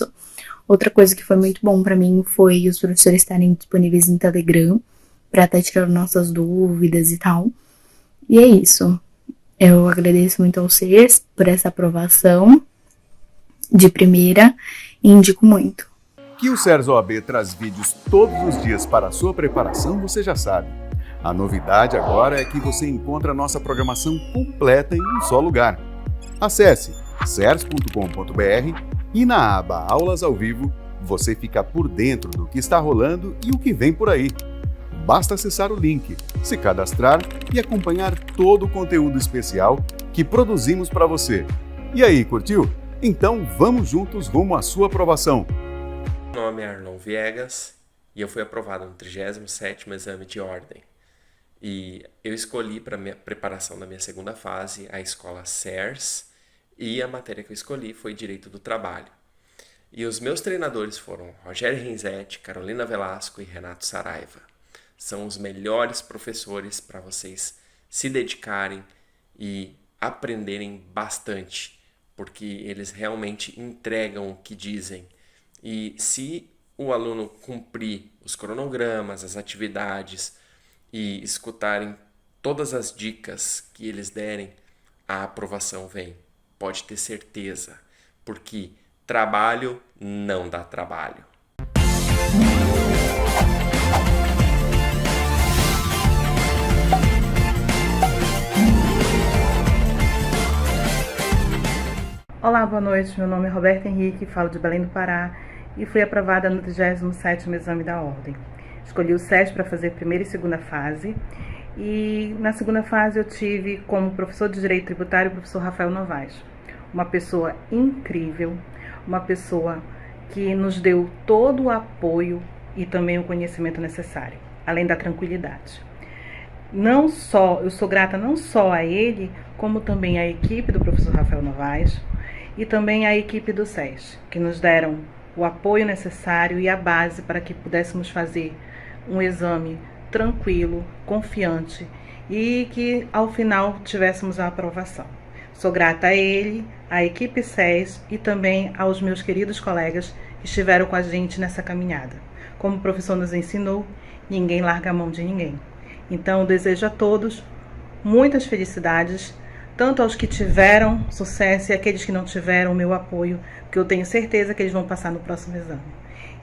isso. Outra coisa que foi muito bom pra mim foi os professores estarem disponíveis no Telegram pra estar tirando nossas dúvidas e tal. E é isso. Eu agradeço muito ao CERS por essa aprovação de primeira e indico muito. Que o CERS OAB traz vídeos todos os dias para a sua preparação, você já sabe. A novidade agora é que você encontra a nossa programação completa em um só lugar. Acesse cers.com.br e na aba Aulas ao Vivo, você fica por dentro do que está rolando e o que vem por aí. Basta acessar o link, se cadastrar e acompanhar todo o conteúdo especial que produzimos para você. E aí, curtiu? Então vamos juntos rumo à sua aprovação. Meu nome é Arnon Viegas e eu fui aprovado no 37º exame de ordem. E eu escolhi para a preparação da minha segunda fase a escola CERS e a matéria que eu escolhi foi Direito do Trabalho. E os meus treinadores foram Rogério Renzetti, Carolina Velasco e Renato Saraiva. São os melhores professores para vocês se dedicarem e aprenderem bastante, porque eles realmente entregam o que dizem. E se o aluno cumprir os cronogramas, as atividades e escutarem todas as dicas que eles derem, a aprovação vem. Pode ter certeza, porque trabalho não dá trabalho. Olá, boa noite. Meu nome é Roberto Henrique, falo de Belém do Pará e fui aprovada no 37º exame da ordem. Escolhi o SES para fazer primeira e segunda fase e na segunda fase eu tive como professor de Direito Tributário o professor Rafael Novaes. Uma pessoa incrível, uma pessoa que nos deu todo o apoio e também o conhecimento necessário, além da tranquilidade. Eu sou grata não só a ele, como também à equipe do professor Rafael Novaes e também à equipe do SES, que nos deram o apoio necessário e a base para que pudéssemos fazer um exame tranquilo, confiante e que ao final tivéssemos a aprovação. Sou grata a ele, à equipe SES e também aos meus queridos colegas que estiveram com a gente nessa caminhada. Como o professor nos ensinou, ninguém larga a mão de ninguém. Então, eu desejo a todos muitas felicidades, tanto aos que tiveram sucesso e aqueles que não tiveram o meu apoio, porque eu tenho certeza que eles vão passar no próximo exame.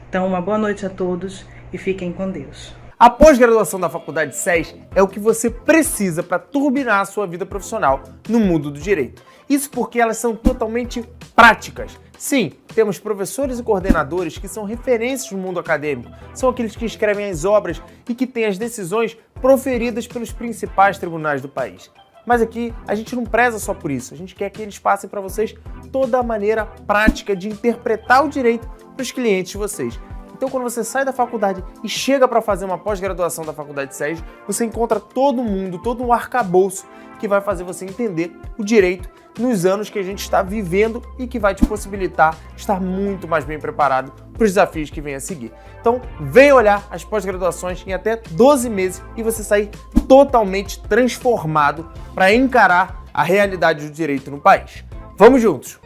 Então, uma boa noite a todos e fiquem com Deus. A pós-graduação da Faculdade SES é o que você precisa para turbinar a sua vida profissional no mundo do direito. Isso porque elas são totalmente práticas. Sim, temos professores e coordenadores que são referências no mundo acadêmico, são aqueles que escrevem as obras e que têm as decisões proferidas pelos principais tribunais do país. Mas aqui a gente não preza só por isso, a gente quer que eles passem para vocês toda a maneira prática de interpretar o direito para os clientes de vocês. Então, quando você sai da faculdade e chega para fazer uma pós-graduação da Faculdade SES, você encontra todo mundo, todo um arcabouço que vai fazer você entender o direito nos anos que a gente está vivendo e que vai te possibilitar estar muito mais bem preparado para os desafios que vêm a seguir. Então, venha olhar as pós-graduações em até 12 meses e você sair totalmente transformado para encarar a realidade do direito no país. Vamos juntos!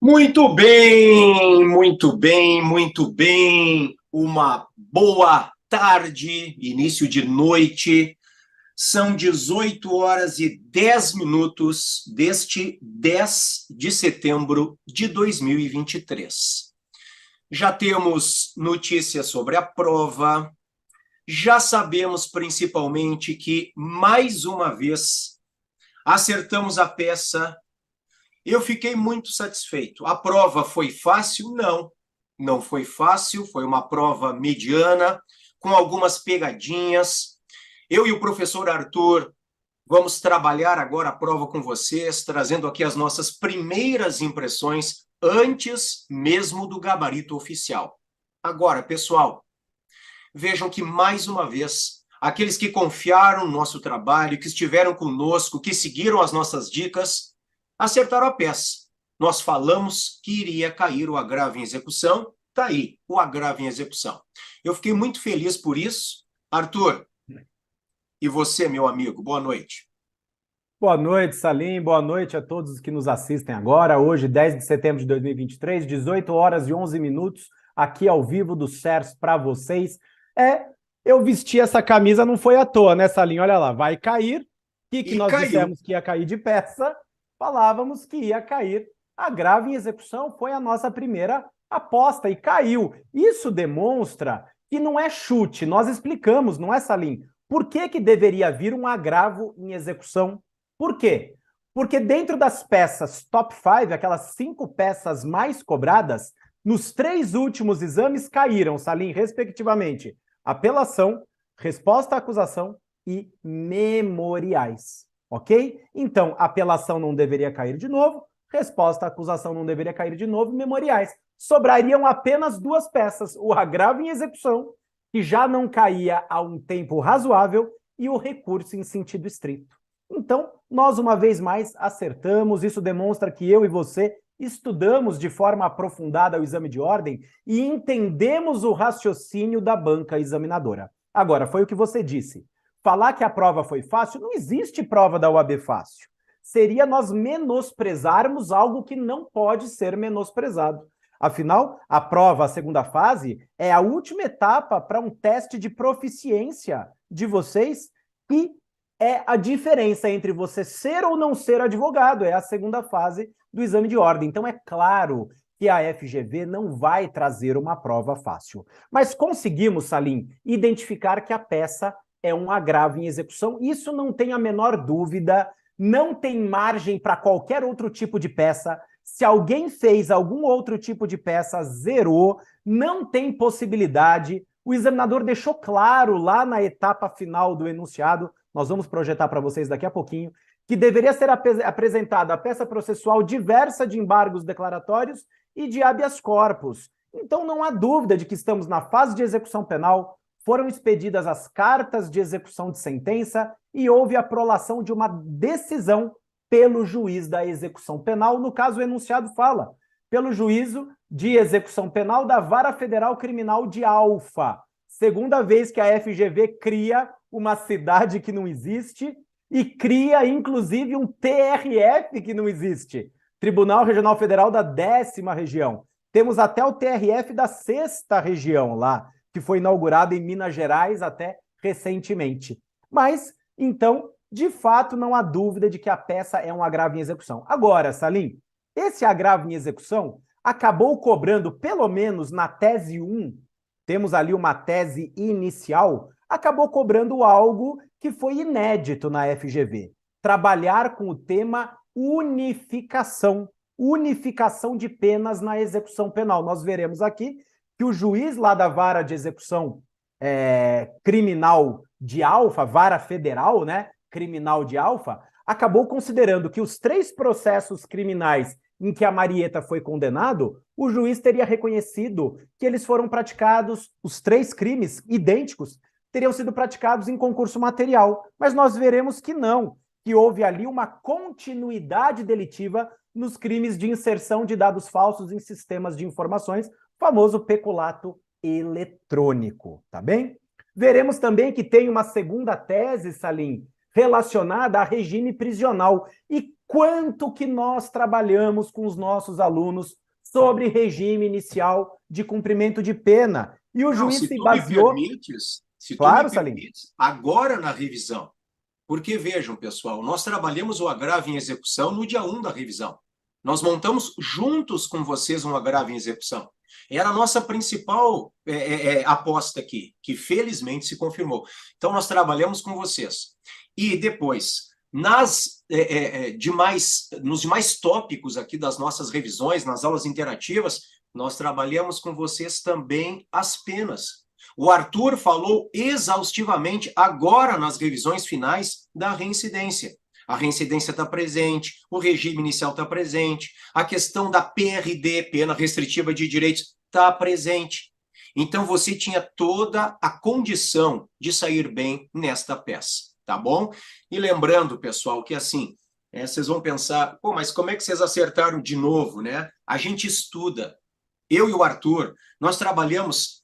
Muito bem, muito bem, muito bem. Uma boa tarde, início de noite. São 18 horas e 10 minutos deste 10 de setembro de 2023. Já temos notícias sobre a prova, já sabemos principalmente que, mais uma vez, acertamos a peça. Eu fiquei muito satisfeito. A prova foi fácil? Não, não foi fácil, foi uma prova mediana, com algumas pegadinhas. Eu e o professor Arthur Vamos trabalhar agora a prova com vocês, trazendo aqui as nossas primeiras impressões antes mesmo do gabarito oficial. Agora, pessoal, vejam que, mais uma vez, aqueles que confiaram no nosso trabalho, que estiveram conosco, que seguiram as nossas dicas, acertaram a peça. Nós falamos que iria cair o agravo em execução, está aí, o agravo em execução. Eu fiquei muito feliz por isso. Arthur, e você, meu amigo, boa noite. Boa noite, Salim. Boa noite a todos os que nos assistem agora. Hoje, 10 de setembro de 2023, 18 horas e 11 minutos, aqui ao vivo do CERS para vocês. Eu vesti essa camisa, não foi à toa, né, Salim? Olha lá, vai cair. O que nós dissemos que ia cair de peça? Falávamos que ia cair. Agravo em execução foi a nossa primeira aposta e caiu. Isso demonstra que não é chute. Nós explicamos, não é, Salim? Por que deveria vir um agravo em execução? Por quê? Porque dentro das peças top 5, aquelas 5 peças mais cobradas, nos 3 últimos exames caíram, Salim, respectivamente, apelação, resposta à acusação e memoriais, ok? Então, apelação não deveria cair de novo, resposta à acusação não deveria cair de novo, memoriais. Sobrariam apenas 2 peças, o agravo em execução, que já não caía há um tempo razoável, e o recurso em sentido estrito. Então, nós uma vez mais acertamos, isso demonstra que eu e você estudamos de forma aprofundada o exame de ordem e entendemos o raciocínio da banca examinadora. Agora, foi o que você disse. Falar que a prova foi fácil, não existe prova da OAB fácil. Seria nós menosprezarmos algo que não pode ser menosprezado. Afinal, a prova, a segunda fase, é a última etapa para um teste de proficiência de vocês e é a diferença entre você ser ou não ser advogado, é a segunda fase do exame de ordem. Então é claro que a FGV não vai trazer uma prova fácil. Mas conseguimos, Salim, identificar que a peça é um agravo em execução. Isso não tem a menor dúvida, não tem margem para qualquer outro tipo de peça. Se alguém fez algum outro tipo de peça, zerou, não tem possibilidade. O examinador deixou claro lá na etapa final do enunciado, nós vamos projetar para vocês daqui a pouquinho, que deveria ser apresentada a peça processual diversa de embargos declaratórios e de habeas corpus. Então não há dúvida de que estamos na fase de execução penal, foram expedidas as cartas de execução de sentença e houve a prolação de uma decisão pelo juiz da execução penal, no caso o enunciado fala, pelo juízo de execução penal da Vara Federal Criminal de Alfa. Segunda vez que a FGV cria uma cidade que não existe e cria, inclusive, um TRF que não existe. Tribunal Regional Federal da 10ª Região. Temos até o TRF da 6ª Região lá, que foi inaugurado em Minas Gerais até recentemente. Mas, então, de fato, não há dúvida de que a peça é um agravo em execução. Agora, Salim, esse agravo em execução acabou cobrando, pelo menos na tese 1, temos ali uma tese inicial, acabou cobrando algo que foi inédito na FGV. Trabalhar com o tema unificação. Unificação de penas na execução penal. Nós veremos aqui que o juiz lá da Vara de Execução Criminal de Alfa, Vara Federal, né? Criminal de Alfa, acabou considerando que os 3 processos criminais em que a Marieta foi condenado, o juiz teria reconhecido que eles foram praticados, os 3 crimes idênticos, teriam sido praticados em concurso material. Mas nós veremos que não, que houve ali uma continuidade delitiva nos crimes de inserção de dados falsos em sistemas de informações, famoso peculato eletrônico, tá bem? Veremos também que tem uma segunda tese, Salim, relacionada a regime prisional. E quanto que nós trabalhamos com os nossos alunos sobre regime inicial de cumprimento de pena. E o juiz se baseou... Se tu me permites, agora na revisão, porque vejam, pessoal, nós trabalhamos o agravo em execução no dia 1 da revisão. Nós montamos juntos com vocês um agravo em execução. Era a nossa principal aposta aqui, que felizmente se confirmou. Então, nós trabalhamos com vocês. E depois, nos demais tópicos aqui das nossas revisões, nas aulas interativas, nós trabalhamos com vocês também as penas. O Arthur falou exaustivamente agora nas revisões finais da reincidência. A reincidência está presente, o regime inicial está presente, a questão da PRD, pena restritiva de direitos, está presente. Então, você tinha toda a condição de sair bem nesta peça, tá bom? E lembrando, pessoal, que assim, vocês vão pensar, pô, mas como é que vocês acertaram de novo, né? A gente estuda. Eu e o Arthur, nós trabalhamos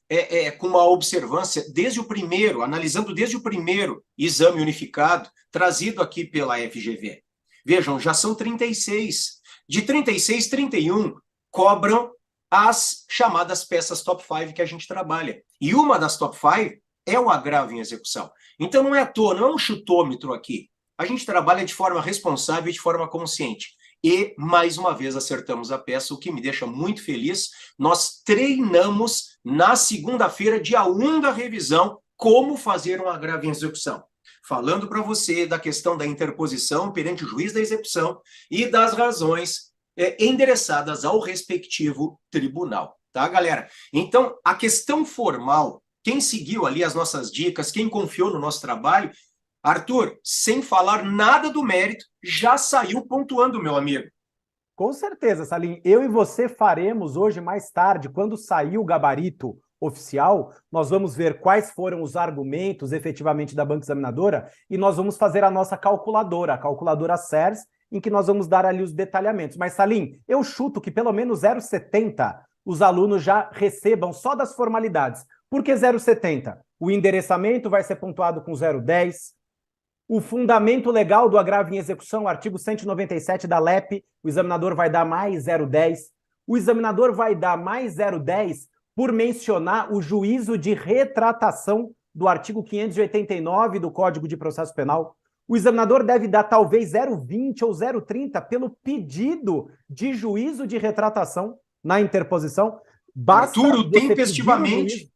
com uma observância desde o primeiro, analisando desde o primeiro exame unificado, trazido aqui pela FGV. Vejam, já são 36. De 36, 31 cobram as chamadas peças top 5 que a gente trabalha. E uma das top 5 é o agravo em execução. Então não é à toa, não é um chutômetro aqui. A gente trabalha de forma responsável e de forma consciente. E, mais uma vez, acertamos a peça, o que me deixa muito feliz. Nós treinamos na segunda-feira, dia 1 da revisão, como fazer um agravo em execução. Falando para você da questão da interposição perante o juiz da execução e das razões endereçadas ao respectivo tribunal. Tá, galera? Então, a questão formal, quem seguiu ali as nossas dicas, quem confiou no nosso trabalho, Arthur, sem falar nada do mérito, já saiu pontuando, meu amigo. Com certeza, Salim. Eu e você faremos hoje, mais tarde, quando sair o gabarito oficial, nós vamos ver quais foram os argumentos efetivamente da banca examinadora e nós vamos fazer a nossa calculadora, a calculadora CERS, em que nós vamos dar ali os detalhamentos. Mas, Salim, eu chuto que pelo menos 0,70 os alunos já recebam só das formalidades. Por que 0,70? O endereçamento vai ser pontuado com 0,10. O fundamento legal do agravo em execução, artigo 197 da LEP, o examinador vai dar mais 0,10. O examinador vai dar mais 0,10 por mencionar o juízo de retratação do artigo 589 do Código de Processo Penal. O examinador deve dar talvez 0,20 ou 0,30 pelo pedido de juízo de retratação na interposição. Basta Arthur, tempestivamente.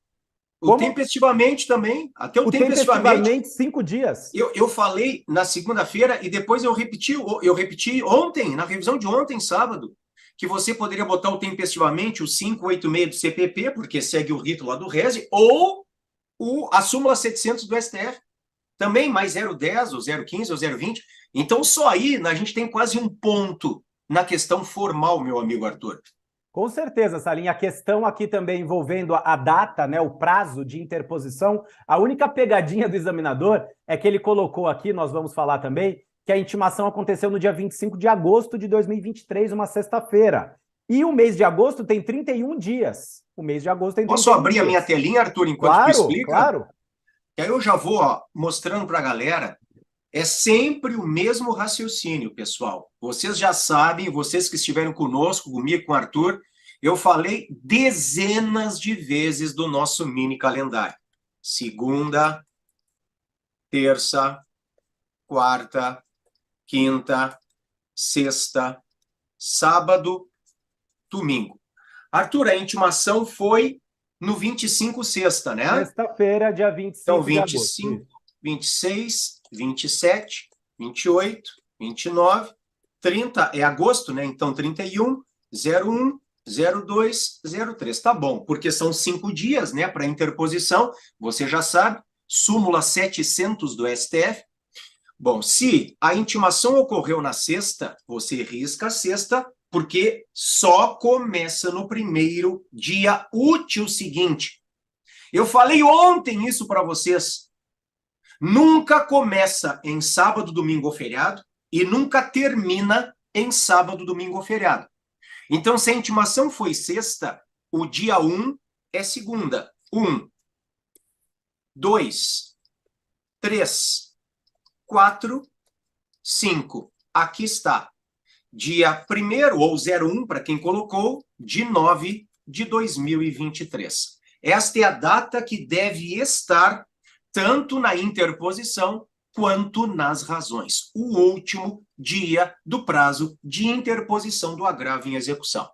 O tempestivamente também, até o tempestivamente 5 dias. Eu falei na segunda-feira e depois eu repeti ontem, na revisão de ontem, sábado, que você poderia botar o tempestivamente, o 586 do CPP, porque segue o rito lá do RESE, ou a súmula 700 do STF. Também mais 0,10 ou 0,15 ou 0,20. Então, só aí a gente tem quase um ponto na questão formal, meu amigo Arthur. Com certeza, Salim. A questão aqui também envolvendo a data, né, o prazo de interposição, a única pegadinha do examinador é que ele colocou aqui, nós vamos falar também, que a intimação aconteceu no dia 25 de agosto de 2023, uma sexta-feira. E o mês de agosto tem 31 dias. O mês de agosto tem 31 Posso abrir dias. a minha telinha, Arthur, enquanto tu explica? Claro. Que aí eu já vou mostrando para a galera. É sempre o mesmo raciocínio, pessoal. Vocês já sabem, vocês que estiveram conosco, comigo, com o Arthur, eu falei dezenas de vezes do nosso mini calendário. Segunda, terça, quarta, quinta, sexta, sábado, domingo. Arthur, a intimação foi no 25 sexta, né? Sexta-feira, dia 25 então, de agosto. 25, 26, 27, 28, 29, 30 é agosto, né? Então, 31, 01, 02, 03. Tá bom, porque são 5 dias, né, para interposição. Você já sabe, súmula 700 do STF. Bom, se a intimação ocorreu na sexta, você risca a sexta, porque só começa no primeiro dia útil seguinte. Eu falei ontem isso para vocês. Nunca começa em sábado, domingo ou feriado e nunca termina em sábado, domingo ou feriado. Então, se a intimação foi sexta, o dia 1 é segunda. 1, 2, 3, 4, 5. Aqui está. Dia 1º, ou 01, para quem colocou, de 9 de 2023. Esta é a data que deve estar tanto na interposição quanto nas razões. O último dia do prazo de interposição do agravo em execução.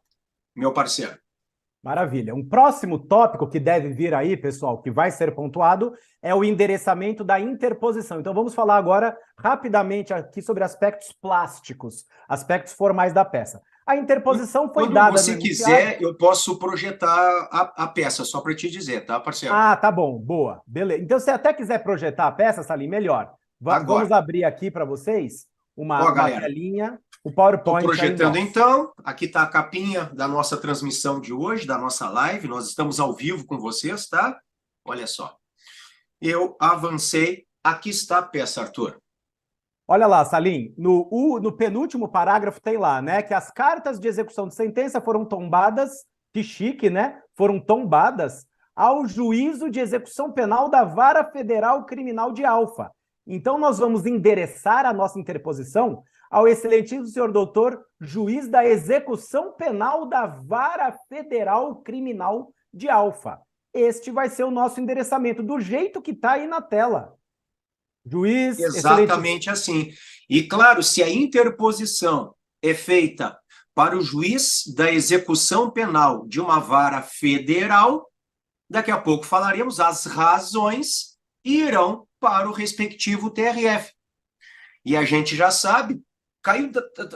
Meu parceiro. Maravilha. Um próximo tópico que deve vir aí, pessoal, que vai ser pontuado, é o endereçamento da interposição. Então vamos falar agora rapidamente aqui sobre aspectos plásticos, aspectos formais da peça. A interposição foi Quando dada você no quiser, eu posso projetar a peça, só para te dizer, tá, parceiro? Ah, tá bom, boa, beleza. Então, se até quiser projetar a peça, Salim, melhor. Vamos Agora. abrir aqui para vocês Ó, uma galera, telinha, o estou PowerPoint aí projetando nosso. então. Aqui está a capinha da nossa transmissão de hoje, da nossa live. Nós estamos ao vivo com vocês, tá? Olha só. Eu avancei. Aqui está a peça, Arthur. Olha lá, Salim, no penúltimo parágrafo tem lá, né, que as cartas de execução de sentença foram tombadas, que chique, né? Foram tombadas ao juízo de execução penal da Vara Federal Criminal de Alfa. Então, nós vamos endereçar a nossa interposição ao excelentíssimo senhor doutor, juiz da execução penal da Vara Federal Criminal de Alfa. Este vai ser o nosso endereçamento, do jeito que está aí na tela. Juiz, exatamente assim. E claro, se a interposição é feita para o juiz da execução penal de uma vara federal, daqui a pouco falaremos, as razões irão para o respectivo TRF. E a gente já sabe, caiu,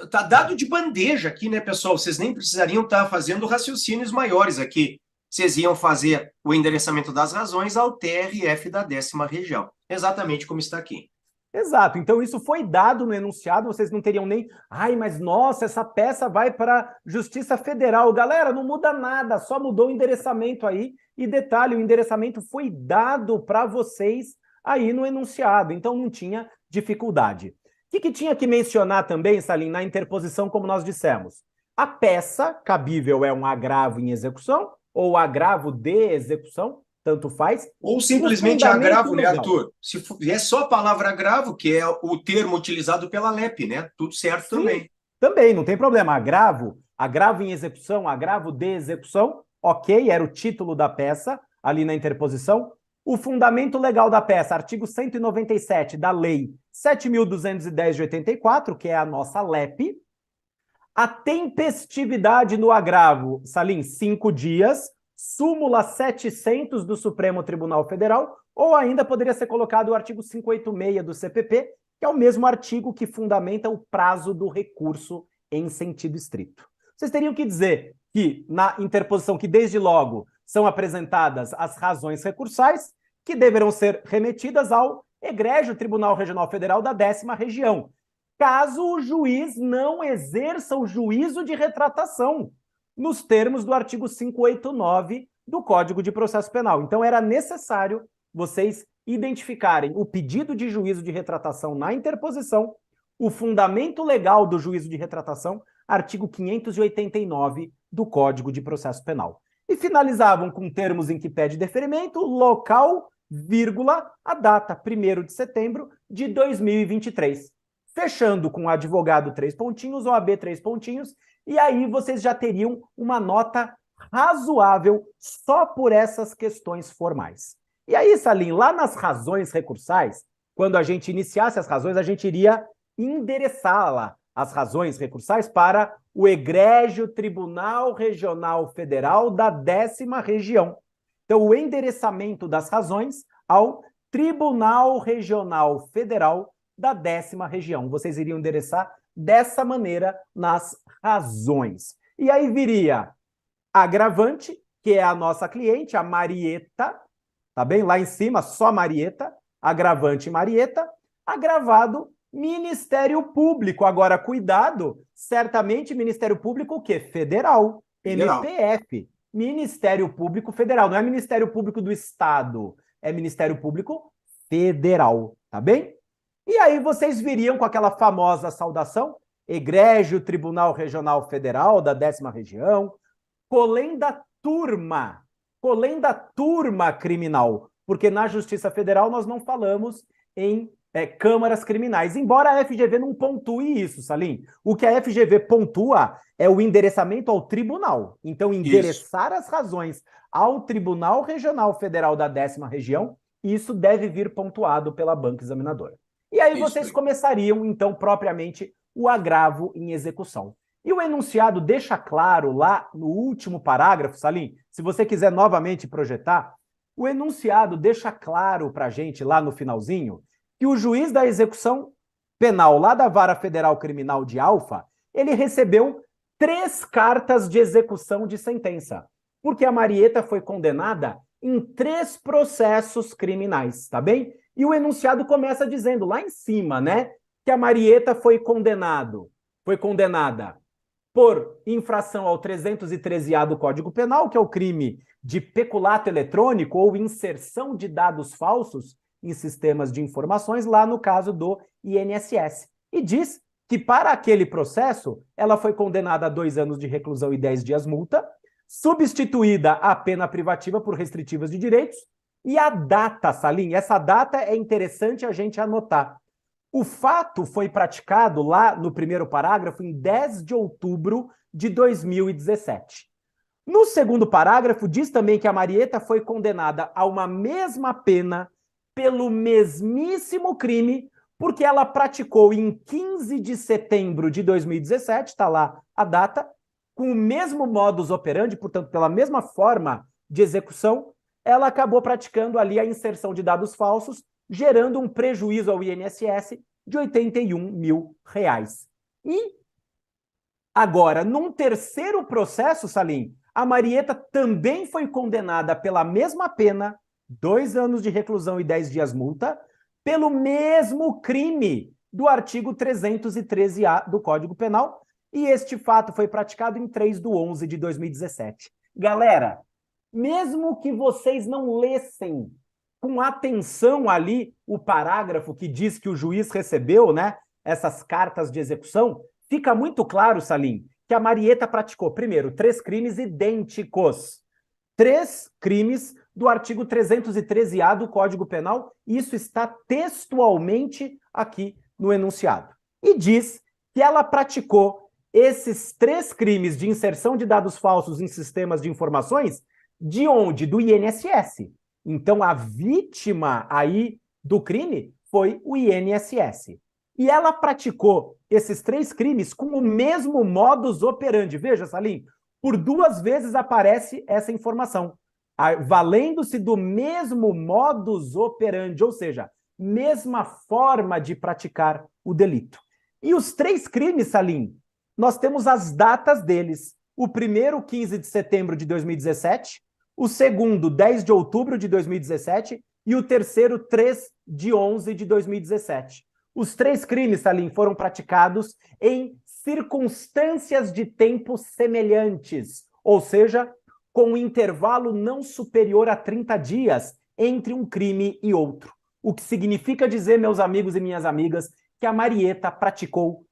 tá dado de bandeja aqui, né, pessoal? Vocês nem precisariam estar fazendo raciocínios maiores aqui. Vocês iam fazer o endereçamento das razões ao TRF da 10ª região. Exatamente como está aqui. Exato. Então, isso foi dado no enunciado, vocês não teriam nem... Ai, mas nossa, essa peça vai para a Justiça Federal. Galera, não muda nada, só mudou o endereçamento aí. E detalhe, o endereçamento foi dado para vocês aí no enunciado, então não tinha dificuldade. O que tinha que mencionar também, Salim, na interposição, como nós dissemos? A peça cabível é um agravo em execução, ou agravo de execução, tanto faz. Ou simplesmente agravo, né, Arthur? Se é só a palavra agravo, que é o termo utilizado pela LEP, né? Tudo certo. Sim, também. Também, não tem problema. Agravo em execução, agravo de execução, ok, era o título da peça, ali na interposição. O fundamento legal da peça, artigo 197 da Lei 7.210 de 84, que é a nossa LEP. A tempestividade no agravo, Salim, 5 dias, súmula 700 do Supremo Tribunal Federal, ou ainda poderia ser colocado o artigo 586 do CPP, que é o mesmo artigo que fundamenta o prazo do recurso em sentido estrito. Vocês teriam que dizer que, na interposição, que desde logo são apresentadas as razões recursais, que deverão ser remetidas ao egrégio Tribunal Regional Federal da 10ª região, caso o juiz não exerça o juízo de retratação, nos termos do artigo 589 do Código de Processo Penal. Então, era necessário vocês identificarem o pedido de juízo de retratação na interposição, o fundamento legal do juízo de retratação, artigo 589 do Código de Processo Penal. E finalizavam com termos em que pede deferimento, local, vírgula, a data, 1º de setembro de 2023. Fechando com advogado 3 pontinhos, OAB 3 pontinhos, e aí vocês já teriam uma nota razoável só por essas questões formais. E aí, Salim, lá nas razões recursais, quando a gente iniciasse as razões, a gente iria endereçá-la, as razões recursais, para o egrégio Tribunal Regional Federal da 10ª região. Então, o endereçamento das razões ao Tribunal Regional Federal da 10ª região. Vocês iriam endereçar dessa maneira nas razões. E aí viria agravante, que é a nossa cliente, a Marieta, tá bem? Lá em cima, só Marieta, agravante Marieta, agravado Ministério Público. Agora, cuidado, certamente Ministério Público o quê? Federal, MPF, Ministério Público Federal, não é Ministério Público do Estado, é Ministério Público Federal, tá bem? E aí vocês viriam com aquela famosa saudação, egrégio Tribunal Regional Federal da 10ª região, colenda turma criminal, porque na Justiça Federal nós não falamos em câmaras criminais, embora a FGV não pontue isso, Salim. O que a FGV pontua é o endereçamento ao tribunal. Então, endereçar as razões ao Tribunal Regional Federal da 10ª região, isso deve vir pontuado pela banca examinadora. E aí vocês começariam, então, propriamente, o agravo em execução. E o enunciado deixa claro lá no último parágrafo, Salim, se você quiser novamente projetar, o enunciado deixa claro para a gente lá no finalzinho que o juiz da execução penal lá da Vara Federal Criminal de Alfa, ele recebeu 3 cartas de execução de sentença, porque a Marieta foi condenada em 3 processos criminais, tá bem? E o enunciado começa dizendo lá em cima, né, que a Marieta foi condenada por infração ao 313A do Código Penal, que é o crime de peculato eletrônico ou inserção de dados falsos em sistemas de informações, lá no caso do INSS. E diz que para aquele processo, ela foi condenada a 2 anos de reclusão e 10 dias multa, substituída a pena privativa por restritivas de direitos, e a data, Salim, essa data é interessante a gente anotar. O fato foi praticado lá no primeiro parágrafo em 10 de outubro de 2017. No segundo parágrafo, diz também que a Marieta foi condenada a uma mesma pena pelo mesmíssimo crime, porque ela praticou em 15 de setembro de 2017, está lá a data, com o mesmo modus operandi, portanto, pela mesma forma de execução, ela acabou praticando ali a inserção de dados falsos, gerando um prejuízo ao INSS de R$ 81 mil. E agora, num terceiro processo, Salim, a Marieta também foi condenada pela mesma pena, 2 anos de reclusão e 10 dias multa, pelo mesmo crime do artigo 313A do Código Penal, e este fato foi praticado em 3 de 11 de 2017. Galera, mesmo que vocês não lessem com atenção ali o parágrafo que diz que o juiz recebeu, né, essas cartas de execução, fica muito claro, Salim, que a Marieta praticou, primeiro, 3 crimes idênticos. 3 crimes do artigo 313A do Código Penal, e isso está textualmente aqui no enunciado. E diz que ela praticou esses 3 crimes de inserção de dados falsos em sistemas de informações de onde? Do INSS. Então, a vítima aí do crime foi o INSS. E ela praticou esses 3 crimes com o mesmo modus operandi. Veja, Salim, por 2 vezes aparece essa informação, valendo-se do mesmo modus operandi, ou seja, mesma forma de praticar o delito. E os 3 crimes, Salim, nós temos as datas deles. O primeiro, 15 de setembro de 2017, o segundo, 10 de outubro de 2017, e o terceiro, 3 de 11 de 2017. Os 3 crimes, Salim, foram praticados em circunstâncias de tempo semelhantes, ou seja, com um intervalo não superior a 30 dias entre um crime e outro. O que significa dizer, meus amigos e minhas amigas, que a Marieta praticou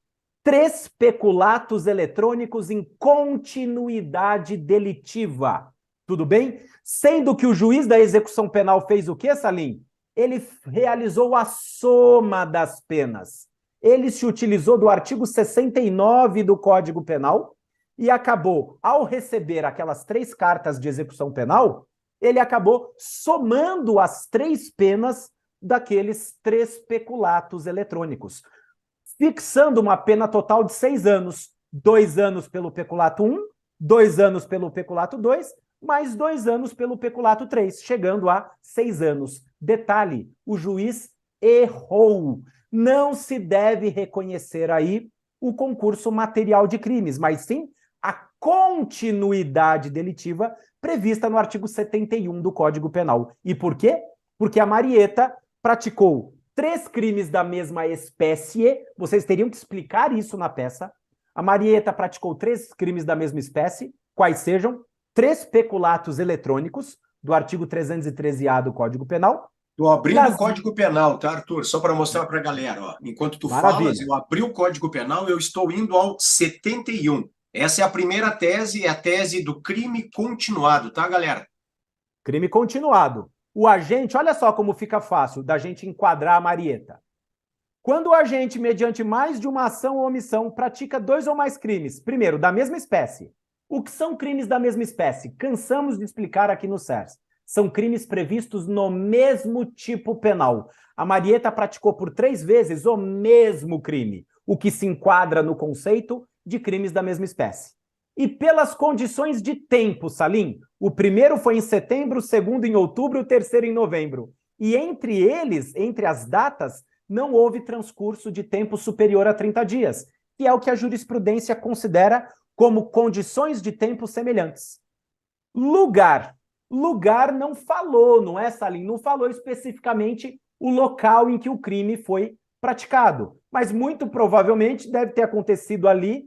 3 peculatos eletrônicos em continuidade delitiva. Tudo bem? Sendo que o juiz da execução penal fez o quê, Salim? Ele realizou a soma das penas. Ele se utilizou do artigo 69 do Código Penal e acabou, ao receber aquelas 3 cartas de execução penal, ele acabou somando as 3 penas daqueles 3 peculatos eletrônicos, fixando uma pena total de 6 anos. 2 anos pelo peculato 1, 2 anos pelo peculato 2, mais 2 anos pelo peculato 3, chegando a 6 anos. Detalhe, o juiz errou. Não se deve reconhecer aí o concurso material de crimes, mas sim a continuidade delitiva prevista no artigo 71 do Código Penal. E por quê? Porque a Marieta praticou 3 crimes da mesma espécie, vocês teriam que explicar isso na peça. A Marieta praticou 3 crimes da mesma espécie, quais sejam 3 peculatos eletrônicos, do artigo 313A do Código Penal. Estou abrindo o Código Penal, tá, Arthur? Só para mostrar para a galera. Ó. Enquanto tu falas, eu abri o Código Penal, eu estou indo ao 71. Essa é a primeira tese, é a tese do crime continuado, tá, galera? Crime continuado. O agente, olha só como fica fácil da gente enquadrar a Marieta. Quando o agente, mediante mais de uma ação ou omissão, pratica 2 ou mais crimes, primeiro, da mesma espécie. O que são crimes da mesma espécie? Cansamos de explicar aqui no CERS. São crimes previstos no mesmo tipo penal. A Marieta praticou por 3 vezes o mesmo crime, o que se enquadra no conceito de crimes da mesma espécie. E pelas condições de tempo, Salim, o primeiro foi em setembro, o segundo em outubro, o terceiro em novembro. E entre eles, entre as datas, não houve transcurso de tempo superior a 30 dias, que é o que a jurisprudência considera como condições de tempo semelhantes. Lugar. Lugar não falou, não é, Salim? Não falou especificamente o local em que o crime foi praticado, mas muito provavelmente deve ter acontecido ali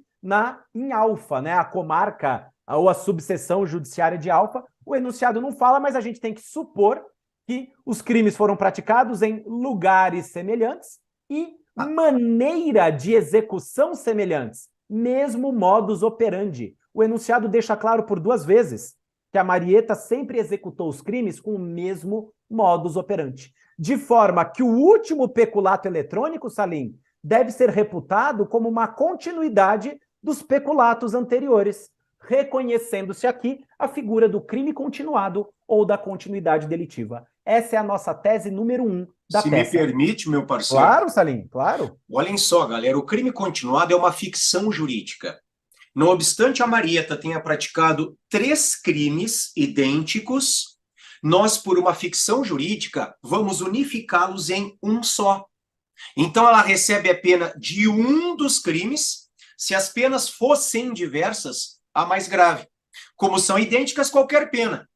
em Alfa, né? A comarca ou a subseção judiciária de Alfa. O enunciado não fala, mas a gente tem que supor que os crimes foram praticados em lugares semelhantes e maneira de execução semelhantes, mesmo modus operandi. O enunciado deixa claro por 2 vezes que a Marieta sempre executou os crimes com o mesmo modus operandi. De forma que o último peculato eletrônico, Salim, deve ser reputado como uma continuidade dos peculatos anteriores, reconhecendo-se aqui a figura do crime continuado ou da continuidade delitiva. Essa é a nossa tese número 1 da Se peça. me permite, meu parceiro. Claro, Salim, claro. Olhem só, galera, o crime continuado é uma ficção jurídica. Não obstante a Marieta tenha praticado 3 crimes idênticos, nós, por uma ficção jurídica, vamos unificá-los em um só. Então, ela recebe a pena de um dos crimes. Se as penas fossem diversas, a mais grave. Como são idênticas, qualquer pena.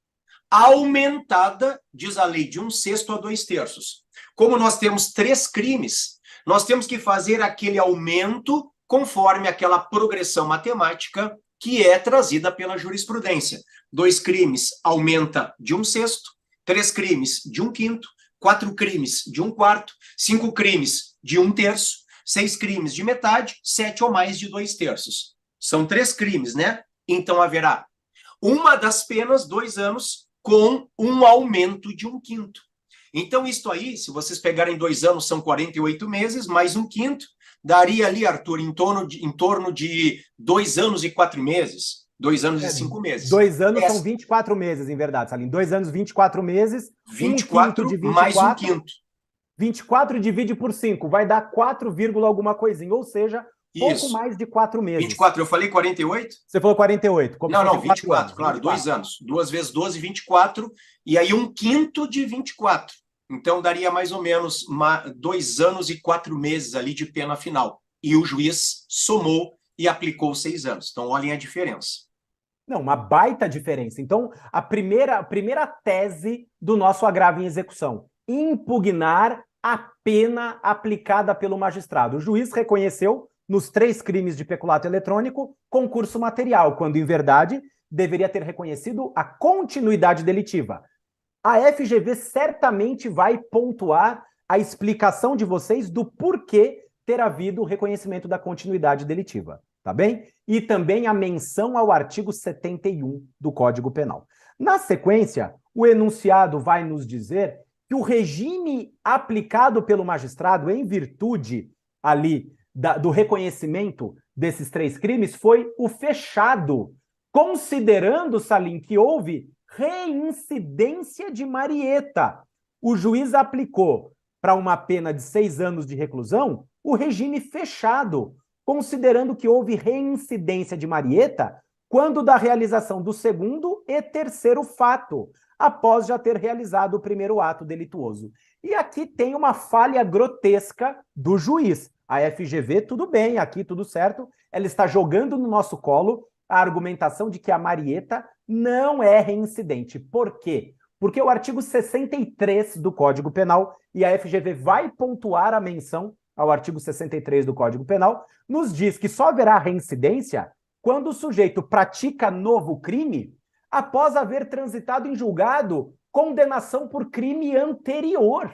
Aumentada, diz a lei, de 1/6 a 2/3. Como nós temos 3 crimes, nós temos que fazer aquele aumento conforme aquela progressão matemática que é trazida pela jurisprudência. 2 crimes aumenta de 1/6, 3 crimes de 1/5, 4 crimes de 1/4, 5 crimes de 1/3, 6 crimes de metade, 7 ou mais de 2/3. São 3 crimes, né? Então haverá uma das penas, 2 anos, com um aumento de 1/5. Então, isto aí, se vocês pegarem 2 anos, são 48 meses, mais 1/5, daria ali, Arthur, em torno de 2 anos e 4 meses. 2 anos e 5 meses. 2 anos são 24 meses, em verdade, Salim. 2 anos, 24 meses. 24 de 24, mais 1/5. 24 divide por 5, vai dar 4, alguma coisinha, ou seja, pouco mais de 4 meses. 24, eu falei 48? Você falou 48. Não, 24, claro, 2 anos. 2 vezes 12, 24, e aí 1/5 de 24. Então, daria mais ou menos 2 anos e 4 meses ali de pena final. E o juiz somou e aplicou 6 anos. Então, olhem a diferença. Não, uma baita diferença. Então, a primeira tese do nosso agravo em execução: impugnar a pena aplicada pelo magistrado. O juiz reconheceu, nos 3 crimes de peculato eletrônico, concurso material, quando, em verdade, deveria ter reconhecido a continuidade delitiva. A FGV certamente vai pontuar a explicação de vocês do porquê ter havido o reconhecimento da continuidade delitiva, tá bem? E também a menção ao artigo 71 do Código Penal. Na sequência, o enunciado vai nos dizer que o regime aplicado pelo magistrado em virtude ali do reconhecimento desses 3 crimes foi o fechado, considerando, Salim, que houve reincidência de Marieta. O juiz aplicou para uma pena de 6 anos de reclusão o regime fechado, considerando que houve reincidência de Marieta quando da realização do 2º e 3º fato, após já ter realizado o 1º ato delituoso. E aqui tem uma falha grotesca do juiz. A FGV, tudo bem, aqui tudo certo, ela está jogando no nosso colo a argumentação de que a Marieta não é reincidente. Por quê? Porque o artigo 63 do Código Penal, e a FGV vai pontuar a menção ao artigo 63 do Código Penal, nos diz que só haverá reincidência quando o sujeito pratica novo crime após haver transitado em julgado condenação por crime anterior.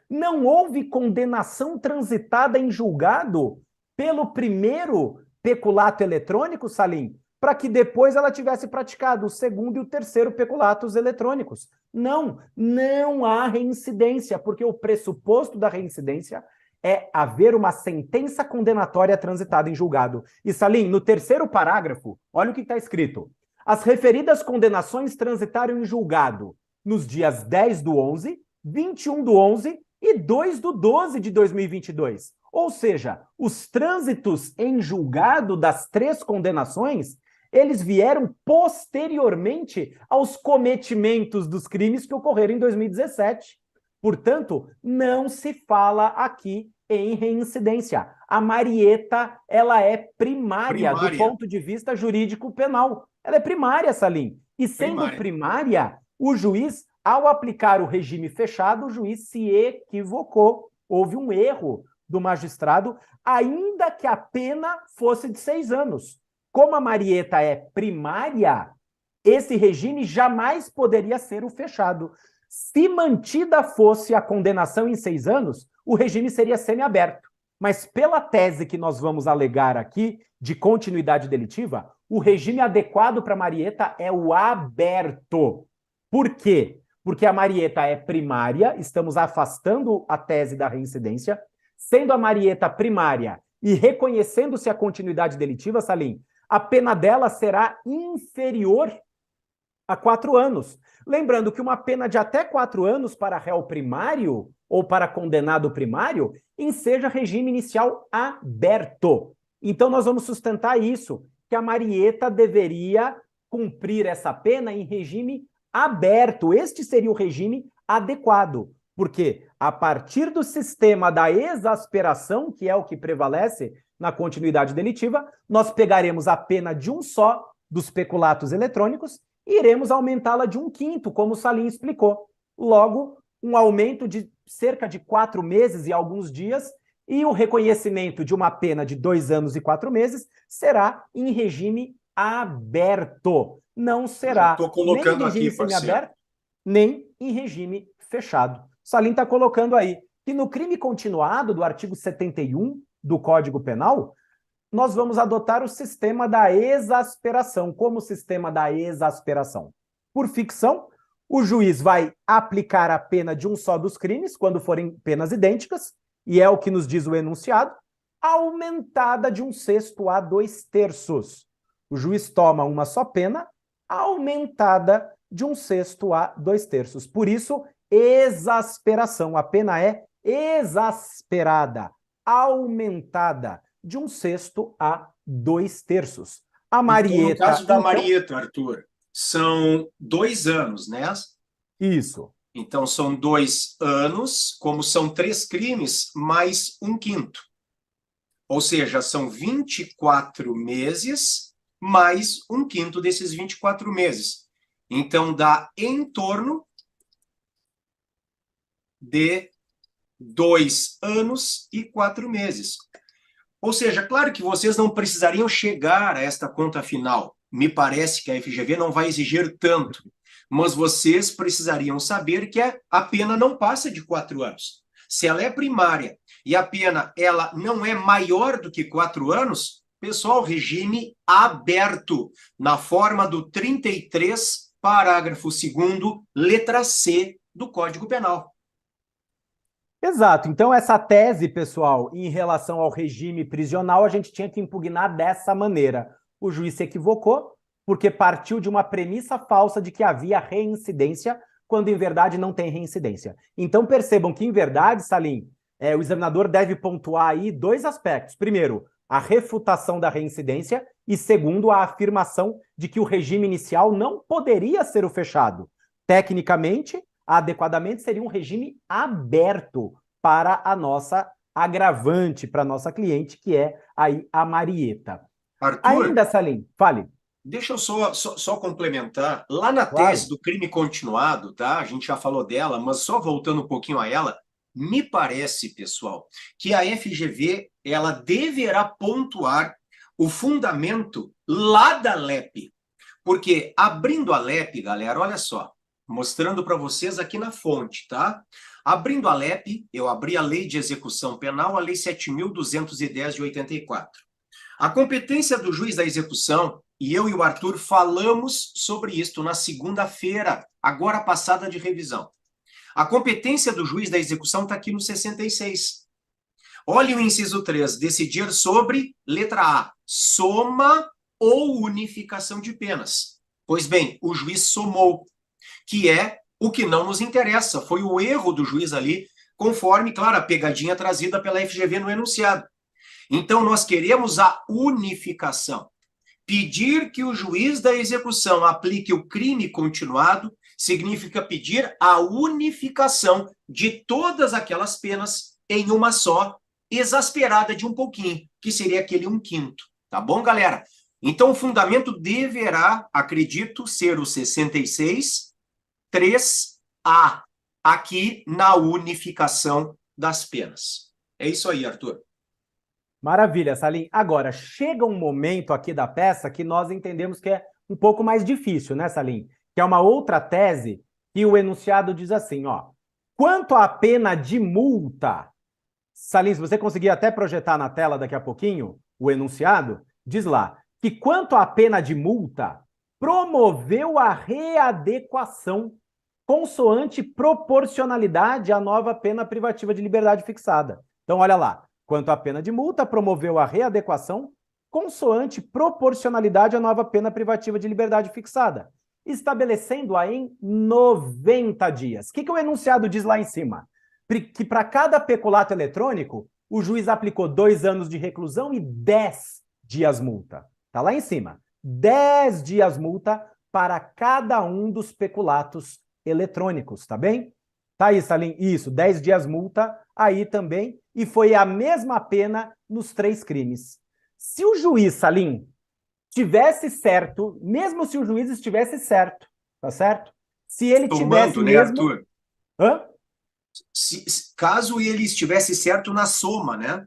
Não houve condenação transitada em julgado pelo 1º peculato eletrônico, Salim, para que depois ela tivesse praticado o 2º e o 3º peculatos eletrônicos. Não há reincidência, porque o pressuposto da reincidência é haver uma sentença condenatória transitada em julgado. E, Salim, no 3º parágrafo, olha o que está escrito. As referidas condenações transitaram em julgado nos dias 10/11, 21/11 e 2/12 de 2022. Ou seja, os trânsitos em julgado das 3 condenações, eles vieram posteriormente aos cometimentos dos crimes que ocorreram em 2017. Portanto, não se fala aqui em reincidência. A Marieta, ela é primária do ponto de vista jurídico penal. Ela é primária, Salim. E sendo primária, o juiz, ao aplicar o regime fechado, o juiz se equivocou. Houve um erro do magistrado, ainda que a pena fosse de 6 anos. Como a Marieta é primária, esse regime jamais poderia ser o fechado. Se mantida fosse a condenação em 6 anos, o regime seria semiaberto. Mas pela tese que nós vamos alegar aqui, de continuidade delitiva, o regime adequado para a Marieta é o aberto. Por quê? Porque a Marieta é primária, estamos afastando a tese da reincidência, sendo a Marieta primária e reconhecendo-se a continuidade delitiva, Salim, a pena dela será inferior a 4 anos. Lembrando que uma pena de até 4 anos para réu primário ou para condenado primário enseja regime inicial aberto. Então nós vamos sustentar isso, que a Marieta deveria cumprir essa pena em regime aberto. Este seria o regime adequado, porque a partir do sistema da exasperação, que é o que prevalece na continuidade delitiva, nós pegaremos a pena de um só dos peculatos eletrônicos e iremos aumentá-la de 1/5, como o Salim explicou. Logo, um aumento de cerca de 4 meses e alguns dias, e o reconhecimento de uma pena de 2 anos e 4 meses será em regime aberto. Não será nem em regime semiaberto, nem em regime fechado. Salim está colocando aí que no crime continuado do artigo 71 do Código Penal, nós vamos adotar o sistema da exasperação. Como sistema da exasperação? Por ficção, o juiz vai aplicar a pena de um só dos crimes, quando forem penas idênticas, e é o que nos diz o enunciado, aumentada de 1/6 a 2/3. O juiz toma uma só pena, aumentada de 1/6 a 2/3. Por isso, exasperação. A pena é exasperada, aumentada de 1/6 a 2/3. A Marieta... Então, no caso da Marieta, Arthur, são 2 anos, né? Isso. Então, são 2 anos, como são 3 crimes, mais 1/5. Ou seja, são 24 meses, mais 1/5 desses 24 meses. Então, dá em torno de 2 anos e 4 meses. Ou seja, claro que vocês não precisariam chegar a esta conta final. Me parece que a FGV não vai exigir tanto. Mas vocês precisariam saber que a pena não passa de 4 anos. Se ela é primária e a pena ela não é maior do que 4 anos, pessoal, regime aberto, na forma do 33, parágrafo 2º, letra C do Código Penal. Exato. Então, essa tese, pessoal, em relação ao regime prisional, a gente tinha que impugnar dessa maneira. O juiz se equivocou, porque partiu de uma premissa falsa de que havia reincidência, quando em verdade não tem reincidência. Então percebam que, em verdade, Salim, o examinador deve pontuar aí 2 aspectos. Primeiro, a refutação da reincidência e, segundo, a afirmação de que o regime inicial não poderia ser o fechado. Tecnicamente, adequadamente, seria um regime aberto para a nossa agravante, para a nossa cliente, que é aí a Marieta. Arthur, ainda, Salim, fale. Deixa eu só complementar. Lá na tese do crime continuado, tá? A gente já falou dela, mas só voltando um pouquinho a ela, me parece, pessoal, que a FGV ela deverá pontuar o fundamento lá da LEP. Porque abrindo a LEP, galera, olha só, mostrando para vocês aqui na fonte, tá? Abrindo a LEP, eu abri a Lei de Execução Penal, a Lei 7.210 de 84. A competência do juiz da execução, e eu e o Arthur falamos sobre isto na segunda-feira, agora passada de revisão. A competência do juiz da execução está aqui no 66. Olhe o inciso 3, decidir sobre, letra A, soma ou unificação de penas. Pois bem, o juiz somou, que é o que não nos interessa, foi o erro do juiz ali, conforme, claro, a pegadinha trazida pela FGV no enunciado. Então, nós queremos a unificação. Pedir que o juiz da execução aplique o crime continuado significa pedir a unificação de todas aquelas penas em uma só exasperada de um pouquinho, que seria aquele 1/5. Tá bom, galera? Então, o fundamento deverá, acredito, ser o 66, 3A, aqui na unificação das penas. É isso aí, Arthur. Maravilha, Salim. Agora, chega um momento aqui da peça que nós entendemos que é um pouco mais difícil, né, Salim? Que é uma outra tese que o enunciado diz assim, ó. Quanto à pena de multa, Salim, se você conseguir até projetar na tela daqui a pouquinho o enunciado, diz lá que quanto à pena de multa, promoveu a readequação consoante proporcionalidade à nova pena privativa de liberdade fixada. Então, olha lá. Quanto à pena de multa, promoveu a readequação consoante proporcionalidade à nova pena privativa de liberdade fixada, estabelecendo-a em 90 dias. O que o enunciado diz lá em cima? Que para cada peculato eletrônico, o juiz aplicou 2 anos de reclusão e 10 dias multa. Está lá em cima. 10 dias multa para cada um dos peculatos eletrônicos, tá bem? Tá aí, Salim? Isso, 10 dias multa aí também, e foi a mesma pena nos 3 crimes. Se o juiz, Salim, tivesse certo, mesmo se o juiz estivesse certo, tá certo? Se ele tivesse né, mesmo... Arthur? Hã? Caso ele estivesse certo na soma, né?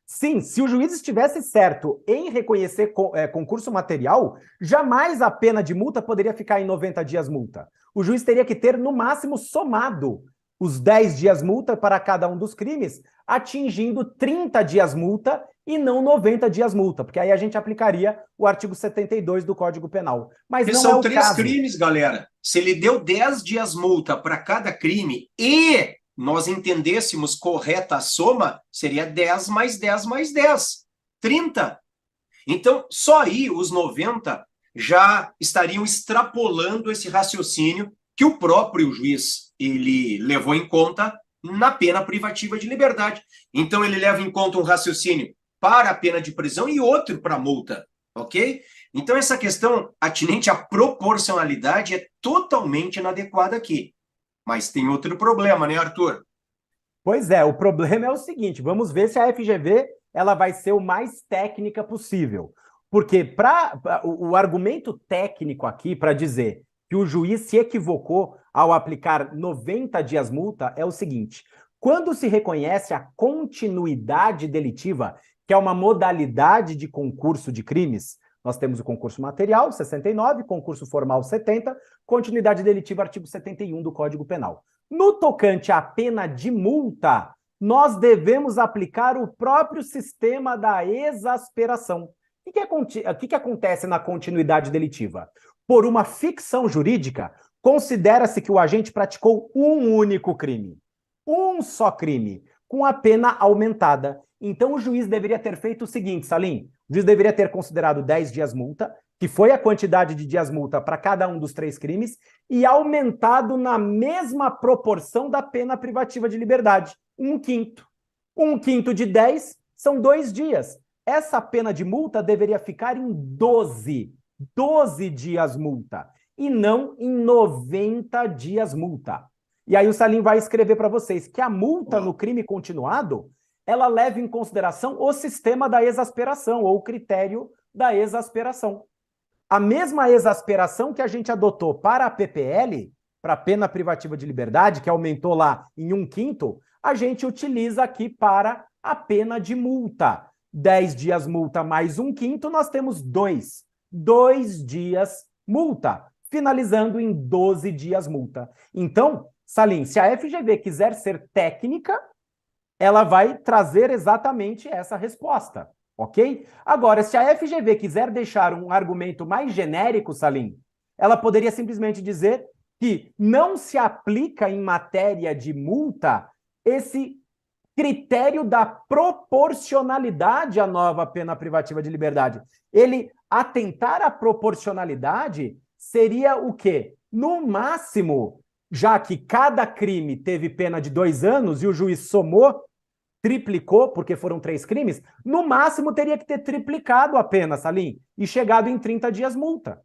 Sim, se o juiz estivesse certo em reconhecer concurso material, jamais a pena de multa poderia ficar em 90 dias multa. O juiz teria que ter, no máximo, somado os 10 dias multa para cada um dos crimes, atingindo 30 dias multa e não 90 dias multa, porque aí a gente aplicaria o artigo 72 do Código Penal. Mas não é são o 3 caso. crimes, galera. Se ele deu 10 dias multa para cada crime e nós entendêssemos correta a soma, seria 10 mais 10 mais 10. 30. Então, só aí os 90 já estariam extrapolando esse raciocínio que o próprio juiz ele levou em conta na pena privativa de liberdade. Então, ele leva em conta um raciocínio para a pena de prisão e outro para a multa, ok? Então, essa questão atinente à proporcionalidade é totalmente inadequada aqui. Mas tem outro problema, né, Arthur? Pois é, o problema é o seguinte, vamos ver se a FGV ela vai ser o mais técnica possível. Porque o argumento técnico aqui para dizer que o juiz se equivocou ao aplicar 90 dias multa é o seguinte: quando se reconhece a continuidade delitiva, que é uma modalidade de concurso de crimes, nós temos o concurso material, 69, concurso formal, 70, continuidade delitiva, artigo 71 do Código Penal. No tocante à pena de multa, nós devemos aplicar o próprio sistema da exasperação. O que acontece na continuidade delitiva? Por uma ficção jurídica, considera-se que o agente praticou um único crime. Um só crime, com a pena aumentada. Então, o juiz deveria ter feito o seguinte, Salim. O juiz deveria ter considerado 10 dias multa, que foi a quantidade de dias multa para cada um dos 3 crimes, e aumentado na mesma proporção da pena privativa de liberdade, 1/5. 1/5 de 10 são 2 dias. Essa pena de multa deveria ficar em 12 dias multa, e não em 90 dias multa. E aí o Salim vai escrever para vocês que a multa no crime continuado, ela leva em consideração o sistema da exasperação, ou o critério da exasperação. A mesma exasperação que a gente adotou para a PPL, para a pena privativa de liberdade, que aumentou lá em 1/5, a gente utiliza aqui para a pena de multa. 10 dias multa mais 1/5, nós temos 2 dias multa, finalizando em 12 dias multa. Então, Salim, se a FGV quiser ser técnica, ela vai trazer exatamente essa resposta, ok? Agora, se a FGV quiser deixar um argumento mais genérico, Salim, ela poderia simplesmente dizer que não se aplica em matéria de multa esse critério da proporcionalidade à nova pena privativa de liberdade. Ele atentar à proporcionalidade seria o quê? No máximo, já que cada crime teve pena de 2 anos e o juiz somou, triplicou, porque foram 3 crimes, no máximo teria que ter triplicado a pena, Salim, e chegado em 30 dias multa.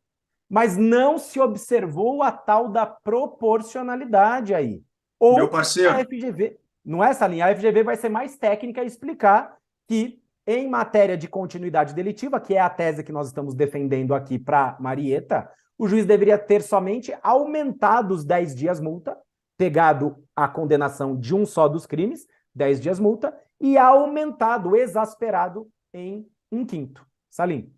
Mas não se observou a tal da proporcionalidade aí. Ou meu parceiro, a FGV... não é essa linha. A FGV vai ser mais técnica e explicar que, em matéria de continuidade delitiva, que é a tese que nós estamos defendendo aqui para Marieta, o juiz deveria ter somente aumentado os 10 dias multa, pegado a condenação de um só dos crimes, 10 dias multa, e aumentado, exasperado em 1/5. Salim.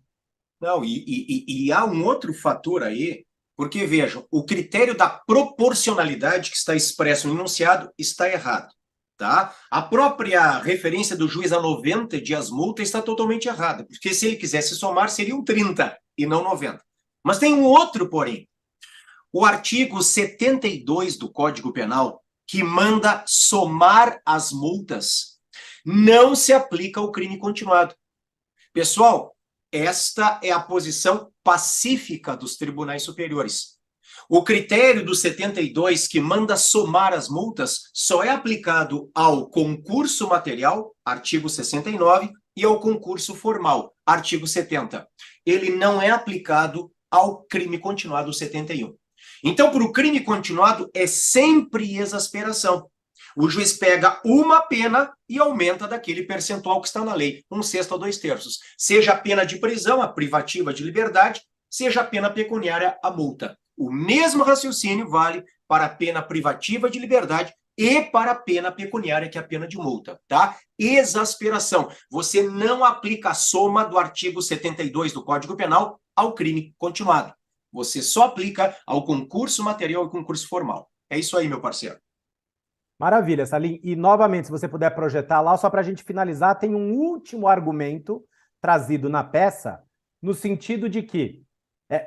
Não, e há um outro fator aí, porque, vejam, o critério da proporcionalidade que está expresso no enunciado está errado. Tá? A própria referência do juiz a 90 dias multa está totalmente errada, porque se ele quisesse somar, seriam 30 e não 90. Mas tem um outro porém. O artigo 72 do Código Penal, que manda somar as multas, não se aplica ao crime continuado. Pessoal, esta é a posição pacífica dos tribunais superiores. O critério do 72, que manda somar as multas, só é aplicado ao concurso material, artigo 69, e ao concurso formal, artigo 70. Ele não é aplicado ao crime continuado, 71. Então, para o crime continuado, é sempre exasperação. O juiz pega uma pena e aumenta daquele percentual que está na lei, 1/6 a 2/3. Seja a pena de prisão, a privativa de liberdade, seja a pena pecuniária, a multa. O mesmo raciocínio vale para a pena privativa de liberdade e para a pena pecuniária, que é a pena de multa, tá? Exasperação. Você não aplica a soma do artigo 72 do Código Penal ao crime continuado. Você só aplica ao concurso material e concurso formal. É isso aí, meu parceiro. Maravilha, Salim. E, novamente, se você puder projetar lá, só para a gente finalizar, tem um último argumento trazido na peça, no sentido de que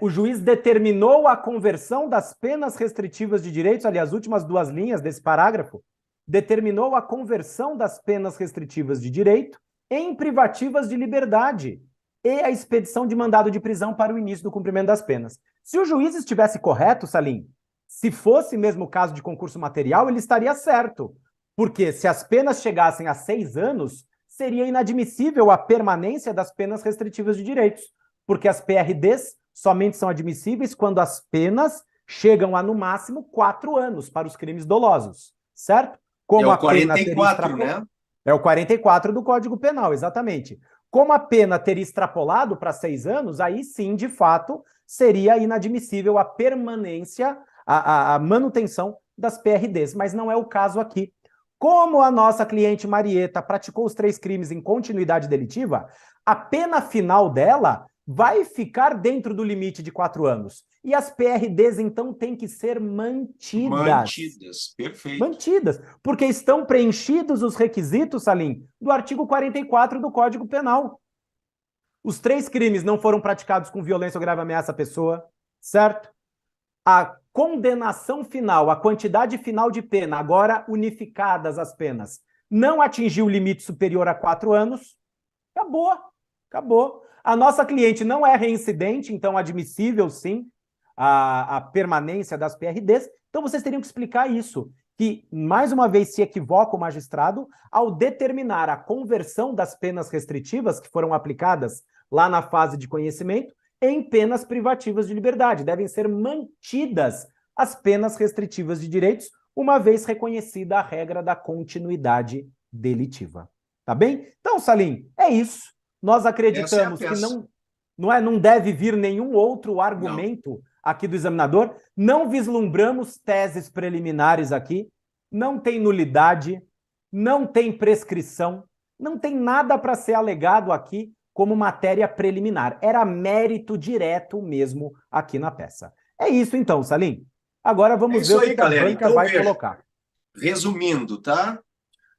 o juiz determinou a conversão das penas restritivas de direitos, ali, as últimas 2 linhas desse parágrafo, determinou a conversão das penas restritivas de direito em privativas de liberdade e a expedição de mandado de prisão para o início do cumprimento das penas. Se o juiz estivesse correto, Salim, se fosse mesmo o caso de concurso material, ele estaria certo. Porque se as penas chegassem a 6 anos, seria inadmissível a permanência das penas restritivas de direitos. Porque as PRDs somente são admissíveis quando as penas chegam a, no máximo, 4 anos para os crimes dolosos. Certo? Como é o 44, né? É o 44 do Código Penal, exatamente. Como a pena teria extrapolado para 6 anos, aí sim, de fato, seria inadmissível a permanência, a manutenção das PRDs, mas não é o caso aqui. Como a nossa cliente Marieta praticou os 3 crimes em continuidade delitiva, a pena final dela vai ficar dentro do limite de 4 anos. E as PRDs, então, têm que ser mantidas. Mantidas, perfeito. Mantidas, porque estão preenchidos os requisitos, Salim, do artigo 44 do Código Penal. Os 3 crimes não foram praticados com violência ou grave ameaça à pessoa, certo? A condenação final, a quantidade final de pena, agora unificadas as penas, não atingiu o limite superior a 4 anos, acabou. A nossa cliente não é reincidente, então admissível, sim, a permanência das PRDs. Então vocês teriam que explicar isso, que, mais uma vez, se equivoca o magistrado ao determinar a conversão das penas restritivas que foram aplicadas lá na fase de conhecimento em penas privativas de liberdade. Devem ser mantidas as penas restritivas de direitos, uma vez reconhecida a regra da continuidade delitiva. Tá bem? Então, Salim, é isso. Nós acreditamos que não deve vir nenhum outro argumento aqui do examinador. Não vislumbramos teses preliminares aqui. Não tem nulidade, não tem prescrição, não tem nada para ser alegado aqui como matéria preliminar. Era mérito direto mesmo aqui na peça. É isso então, Salim. Agora vamos ver o que a banca então, vai colocar. Resumindo, tá?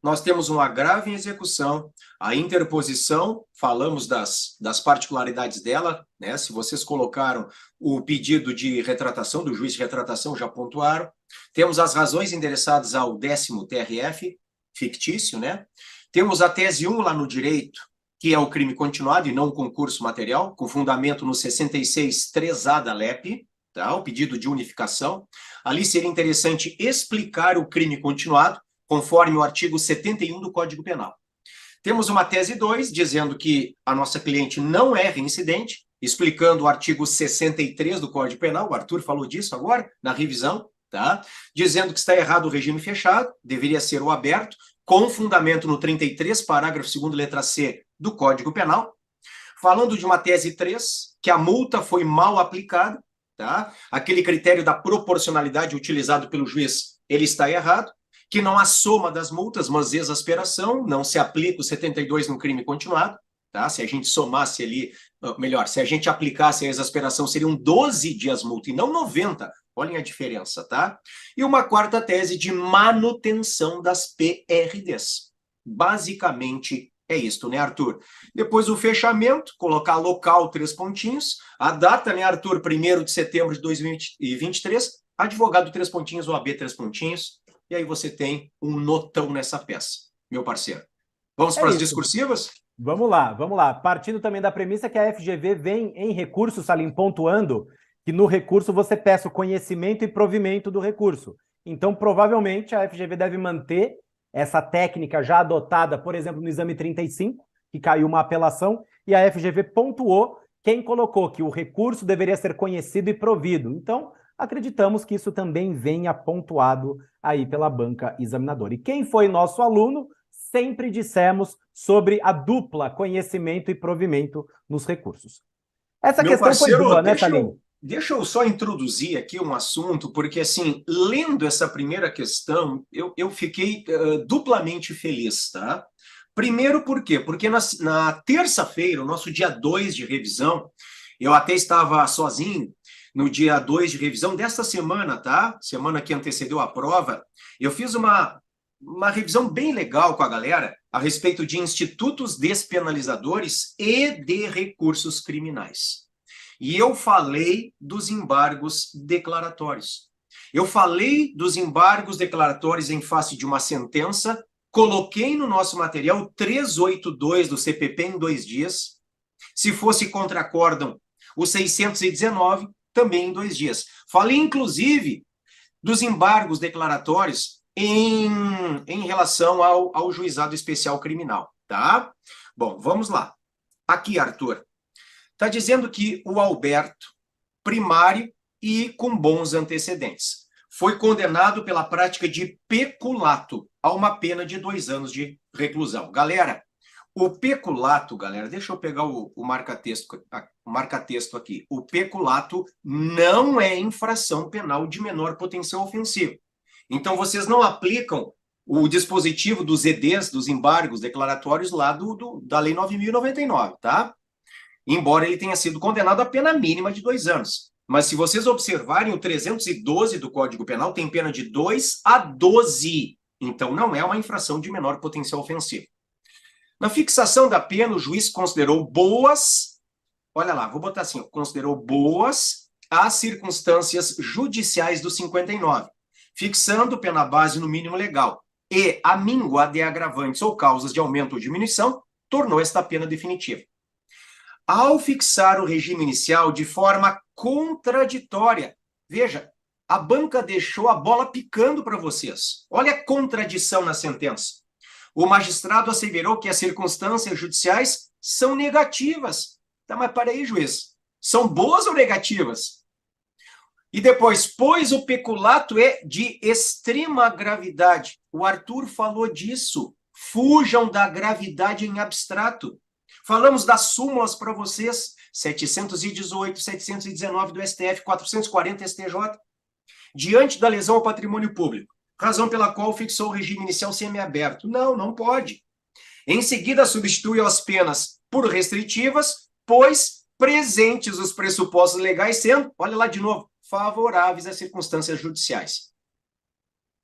Nós temos um agravo em execução, a interposição, falamos das particularidades dela, né? Se vocês colocaram o pedido de retratação, do juiz de retratação, já pontuaram. Temos as razões endereçadas ao 10º TRF, fictício, né? Temos a tese 1 lá no direito, que é o crime continuado e não o concurso material, com fundamento no 66.3a da LEP, tá? O pedido de unificação. Ali seria interessante explicar o crime continuado, conforme o artigo 71 do Código Penal. Temos uma tese 2, dizendo que a nossa cliente não é reincidente, explicando o artigo 63 do Código Penal, o Arthur falou disso agora, na revisão, tá? Dizendo que está errado o regime fechado, deveria ser o aberto, com fundamento no 33, parágrafo 2º, letra C do Código Penal, falando de uma tese 3, que a multa foi mal aplicada, tá? Aquele critério da proporcionalidade utilizado pelo juiz, ele está errado, que não há soma das multas, mas exasperação, não se aplica o 72 no crime continuado, tá? Se a gente somasse ali, melhor, se a gente aplicasse a exasperação, seriam 12 dias multa e não 90. Olhem a diferença, tá? E uma quarta tese de manutenção das PRDs. Basicamente é isto, né, Arthur? Depois o fechamento, colocar local 3 pontinhos, a data, né, Arthur, 1º de setembro de 2023, advogado 3 pontinhos, OAB 3 pontinhos, e aí você tem um notão nessa peça, meu parceiro. Vamos para as discursivas? Vamos lá, vamos lá. Partindo também da premissa que a FGV vem em recurso, Salim, pontuando que no recurso você peça o conhecimento e provimento do recurso. Então, provavelmente, a FGV deve manter essa técnica já adotada, por exemplo, no exame 35, que caiu uma apelação, e a FGV pontuou quem colocou que o recurso deveria ser conhecido e provido. Então, acreditamos que isso também venha pontuado aí pela banca examinadora. E quem foi nosso aluno, sempre dissemos sobre a dupla conhecimento e provimento nos recursos. Essa Meu questão parceiro, foi dupla, né, Salim? Deixa eu só introduzir aqui um assunto, porque, assim, lendo essa primeira questão, eu fiquei duplamente feliz, tá? Primeiro, por quê? Porque na terça-feira, o nosso dia 2 de revisão, eu até estava sozinho no dia 2 de revisão desta semana, tá? Semana que antecedeu a prova, eu fiz uma revisão bem legal com a galera a respeito de institutos despenalizadores e de recursos criminais. E eu falei dos embargos declaratórios. Eu falei dos embargos declaratórios em face de uma sentença, coloquei no nosso material 382 do CPP em 2 dias. Se fosse contra acórdão, o 619, também em 2 dias. Falei, inclusive, dos embargos declaratórios em relação ao juizado especial criminal, tá? Bom, vamos lá. Aqui, Arthur. Está dizendo que o Alberto, primário e com bons antecedentes, foi condenado pela prática de peculato a uma pena de 2 anos de reclusão. Galera, o peculato, galera, deixa eu pegar o marca-texto aqui. O peculato não é infração penal de menor potencial ofensivo. Então, vocês não aplicam o dispositivo dos EDs, dos embargos declaratórios lá da Lei 9.099, tá? Embora ele tenha sido condenado a pena mínima de 2 anos. Mas se vocês observarem, o 312 do Código Penal tem pena de 2 a 12. Então, não é uma infração de menor potencial ofensivo. Na fixação da pena, o juiz considerou boas, olha lá, vou botar assim, considerou boas as circunstâncias judiciais do 59, fixando pena base no mínimo legal. E a míngua de agravantes ou causas de aumento ou diminuição tornou esta pena definitiva. Ao fixar o regime inicial de forma contraditória, veja, a banca deixou a bola picando para vocês. Olha a contradição na sentença. O magistrado asseverou que as circunstâncias judiciais são negativas. Tá, mas para aí, juiz. São boas ou negativas? E depois, pois o peculato é de extrema gravidade. O Arthur falou disso. Fujam da gravidade em abstrato. Falamos das súmulas para vocês, 718, 719 do STF, 440 STJ, diante da lesão ao patrimônio público, razão pela qual fixou o regime inicial semiaberto. Não, não pode. Em seguida, substitui as penas por restritivas, pois presentes os pressupostos legais sendo, olha lá de novo, favoráveis às circunstâncias judiciais.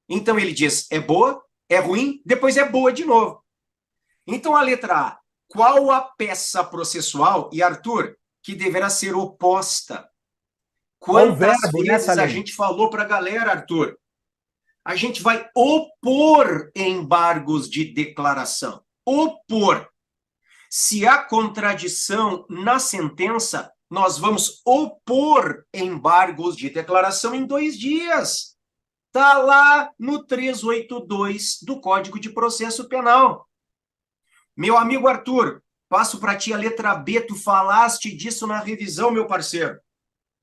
Então ele diz, é boa, é ruim, depois é boa de novo. Então a letra A, qual a peça processual, e Arthur, que deverá ser oposta? Quantas vezes a gente falou para a galera, Arthur? A gente vai opor embargos de declaração. Opor. Se há contradição na sentença, nós vamos opor embargos de declaração em 2 dias. Está lá no 382 do Código de Processo Penal. Meu amigo Arthur, passo para ti a letra B, tu falaste disso na revisão, meu parceiro.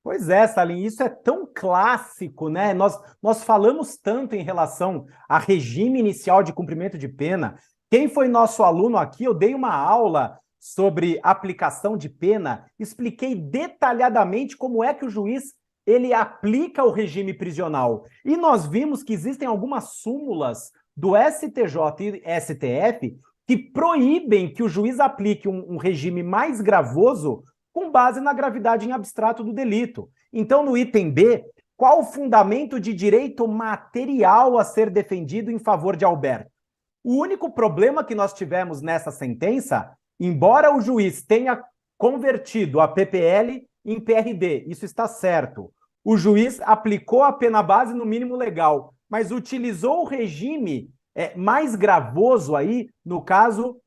Pois é, Salim, isso é tão clássico, né? Nós falamos tanto em relação a regime inicial de cumprimento de pena. Quem foi nosso aluno aqui, eu dei uma aula sobre aplicação de pena, expliquei detalhadamente como é que o juiz ele aplica o regime prisional. E nós vimos que existem algumas súmulas do STJ e STF que proíbem que o juiz aplique um regime mais gravoso com base na gravidade em abstrato do delito. Então, no item B, qual o fundamento de direito material a ser defendido em favor de Alberto? O único problema que nós tivemos nessa sentença, embora o juiz tenha convertido a PPL em PRD, isso está certo. O juiz aplicou a pena base no mínimo legal, mas utilizou o regime mais gravoso aí, no caso,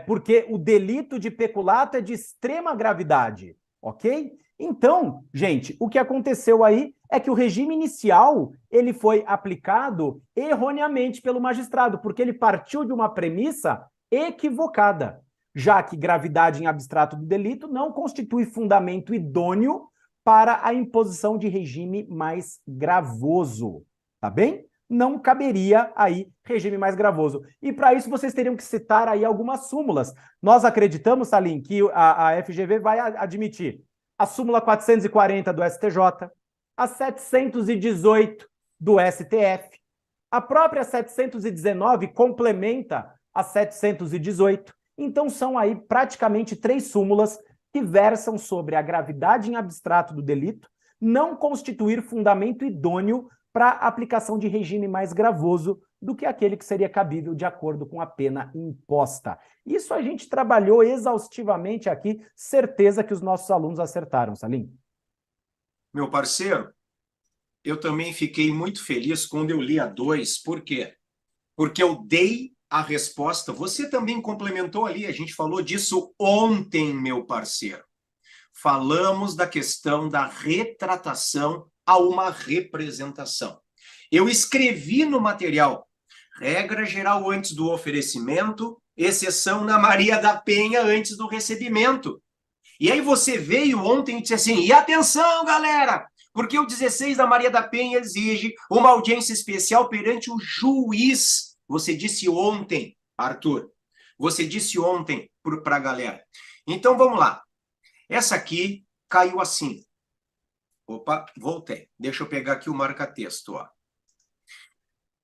porque o delito de peculato é de extrema gravidade, ok? Então, gente, o que aconteceu aí é que o regime inicial ele foi aplicado erroneamente pelo magistrado, porque ele partiu de uma premissa equivocada, já que gravidade em abstrato do delito não constitui fundamento idôneo para a imposição de regime mais gravoso, tá bem? Não caberia aí regime mais gravoso. E para isso vocês teriam que citar aí algumas súmulas. Nós acreditamos, Salim, que a FGV vai admitir a súmula 440 do STJ, a 718 do STF, a própria 719 complementa a 718. Então são aí praticamente 3 súmulas que versam sobre a gravidade em abstrato do delito, não constituir fundamento idôneo para aplicação de regime mais gravoso do que aquele que seria cabível de acordo com a pena imposta. Isso a gente trabalhou exaustivamente aqui, certeza que os nossos alunos acertaram, Salim. Meu parceiro, eu também fiquei muito feliz quando eu li a 2, por quê? Porque eu dei a resposta, você também complementou ali, a gente falou disso ontem, meu parceiro. Falamos da questão da retratação a uma representação. Eu escrevi no material, regra geral antes do oferecimento, exceção na Maria da Penha antes do recebimento. E aí você veio ontem e disse assim, e atenção, galera, porque o 16 da Maria da Penha exige uma audiência especial perante o juiz. Você disse ontem, Arthur, você disse ontem para a galera. Então vamos lá. Essa aqui caiu assim. Opa, voltei. Deixa eu pegar aqui o marca-texto, ó.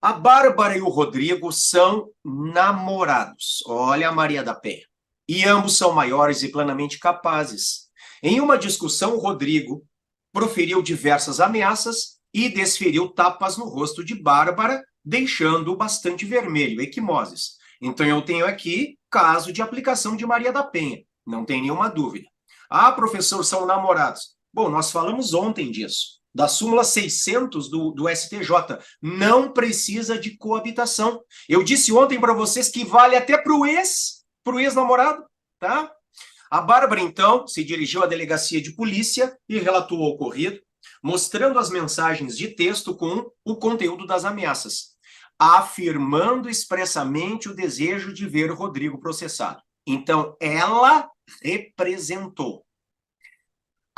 A Bárbara e o Rodrigo são namorados. Olha a Maria da Penha. E ambos são maiores e plenamente capazes. Em uma discussão, o Rodrigo proferiu diversas ameaças e desferiu tapas no rosto de Bárbara, deixando-o bastante vermelho, equimoses. Então eu tenho aqui caso de aplicação de Maria da Penha. Não tem nenhuma dúvida. Ah, professor, são namorados. Bom, nós falamos ontem disso, da súmula 600 do STJ. Não precisa de coabitação. Eu disse ontem para vocês que vale até para o ex-namorado, tá? A Bárbara, então, se dirigiu à delegacia de polícia e relatou o ocorrido, mostrando as mensagens de texto com o conteúdo das ameaças, afirmando expressamente o desejo de ver o Rodrigo processado. Então, ela representou.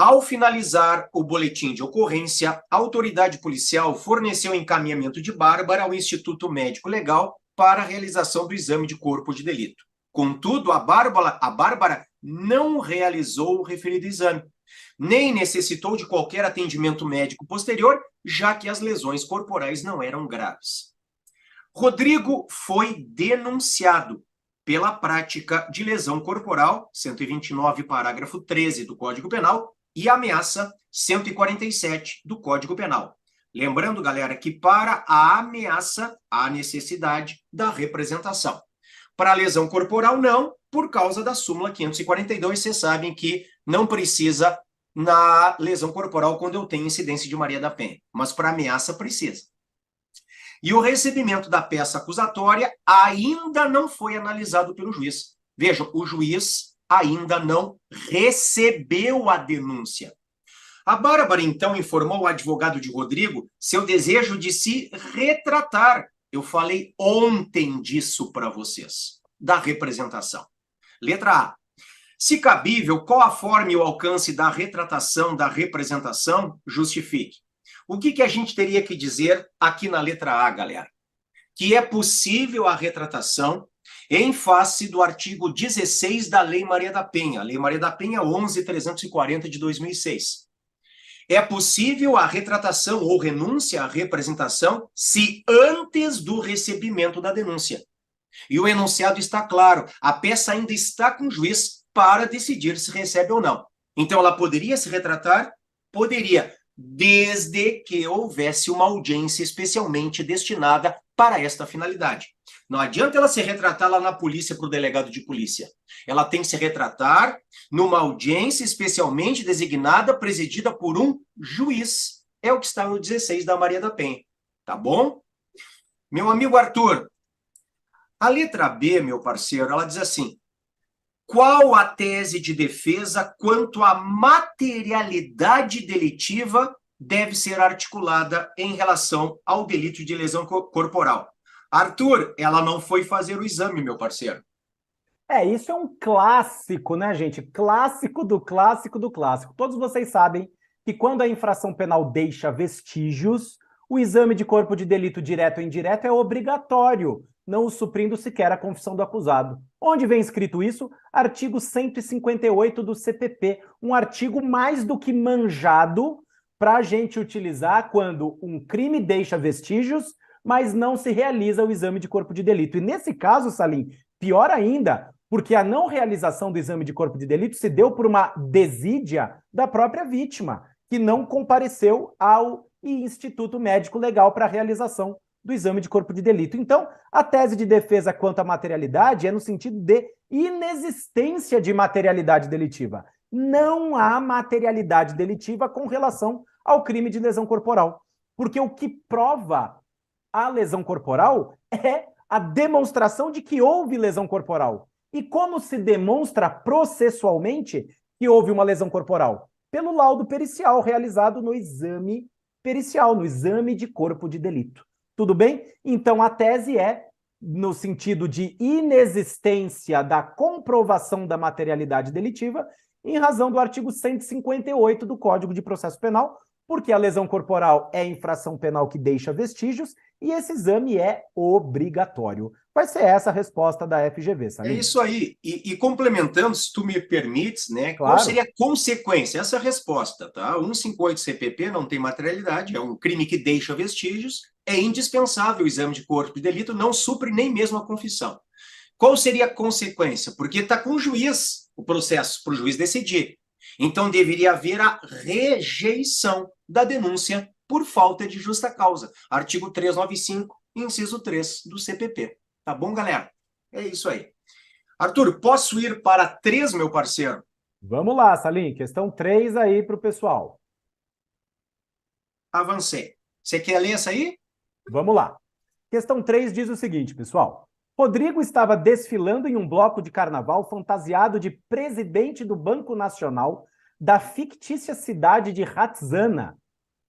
Ao finalizar o boletim de ocorrência, a autoridade policial forneceu encaminhamento de Bárbara ao Instituto Médico Legal para a realização do exame de corpo de delito. Contudo, a Bárbara não realizou o referido exame, nem necessitou de qualquer atendimento médico posterior, já que as lesões corporais não eram graves. Rodrigo foi denunciado pela prática de lesão corporal, 129, parágrafo 13 do Código Penal, e ameaça, 147 do Código Penal. Lembrando, galera, que para a ameaça há necessidade da representação. Para a lesão corporal, não, por causa da súmula 542, vocês sabem que não precisa na lesão corporal quando eu tenho incidência de Maria da Penha, mas para ameaça precisa. E o recebimento da peça acusatória ainda não foi analisado pelo juiz. Vejam, o juiz ainda não recebeu a denúncia. A Bárbara, então, informou ao advogado de Rodrigo seu desejo de se retratar. Eu falei ontem disso para vocês, da representação. Letra A. Se cabível, qual a forma e o alcance da retratação, da representação? Justifique. O que a gente teria que dizer aqui na letra A, galera? Que é possível a retratação em face do artigo 16 da Lei Maria da Penha, Lei Maria da Penha 11.340 de 2006. É possível a retratação ou renúncia à representação se antes do recebimento da denúncia. E o enunciado está claro, a peça ainda está com o juiz para decidir se recebe ou não. Então, ela poderia se retratar? Poderia, desde que houvesse uma audiência especialmente destinada para esta finalidade. Não adianta ela se retratar lá na polícia para o delegado de polícia. Ela tem que se retratar numa audiência especialmente designada, presidida por um juiz. É o que está no 16 da Maria da Penha. Tá bom? Meu amigo Arthur, a letra B, meu parceiro, ela diz assim: qual a tese de defesa quanto à materialidade delitiva deve ser articulada em relação ao delito de lesão corporal? Arthur, ela não foi fazer o exame, meu parceiro. Isso é um clássico, né, gente? Clássico do clássico do clássico. Todos vocês sabem que quando a infração penal deixa vestígios, o exame de corpo de delito direto ou indireto é obrigatório, não o suprindo sequer a confissão do acusado. Onde vem escrito isso? Artigo 158 do CPP, um artigo mais do que manjado para a gente utilizar quando um crime deixa vestígios, mas não se realiza o exame de corpo de delito. E nesse caso, Salim, pior ainda, porque a não realização do exame de corpo de delito se deu por uma desídia da própria vítima, que não compareceu ao Instituto Médico Legal para a realização do exame de corpo de delito. Então, a tese de defesa quanto à materialidade é no sentido de inexistência de materialidade delitiva. Não há materialidade delitiva com relação ao crime de lesão corporal, porque o que prova a lesão corporal é a demonstração de que houve lesão corporal. E como se demonstra processualmente que houve uma lesão corporal? Pelo laudo pericial realizado no exame pericial, no exame de corpo de delito. Tudo bem? Então, a tese é no sentido de inexistência da comprovação da materialidade delitiva em razão do artigo 158 do Código de Processo Penal, porque a lesão corporal é infração penal que deixa vestígios e esse exame é obrigatório. Vai ser essa a resposta da FGV, Salim. É isso aí. E complementando, se tu me permites, né? Claro. Qual seria a consequência? Essa é a resposta, tá? 158 CPP não tem materialidade, é um crime que deixa vestígios, é indispensável o exame de corpo de delito, não supre nem mesmo a confissão. Qual seria a consequência? Porque está com o juiz o processo, para o juiz decidir. Então, deveria haver a rejeição da denúncia por falta de justa causa. Artigo 395, inciso 3 do CPP. Tá bom, galera? É isso aí. Arthur, posso ir para 3, meu parceiro? Vamos lá, Salim. Questão 3 aí para o pessoal. Avancei. Você quer ler essa aí? Vamos lá. Questão 3 diz o seguinte, pessoal. Rodrigo estava desfilando em um bloco de carnaval fantasiado de presidente do Banco Nacional da fictícia cidade de Ratzana,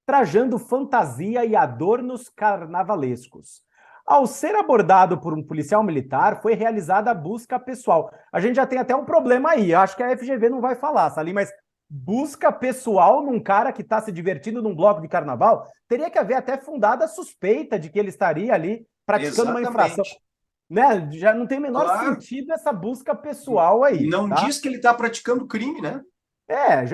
trajando fantasia e adornos carnavalescos. Ao ser abordado por um policial militar, foi realizada a busca pessoal. A gente já tem até um problema aí, acho que a FGV não vai falar, Salim, mas busca pessoal num cara que está se divertindo num bloco de carnaval, teria que haver até fundada suspeita de que ele estaria ali praticando uma infração. Né? Já não tem o menor sentido essa busca pessoal aí. Não diz que ele está praticando crime, né?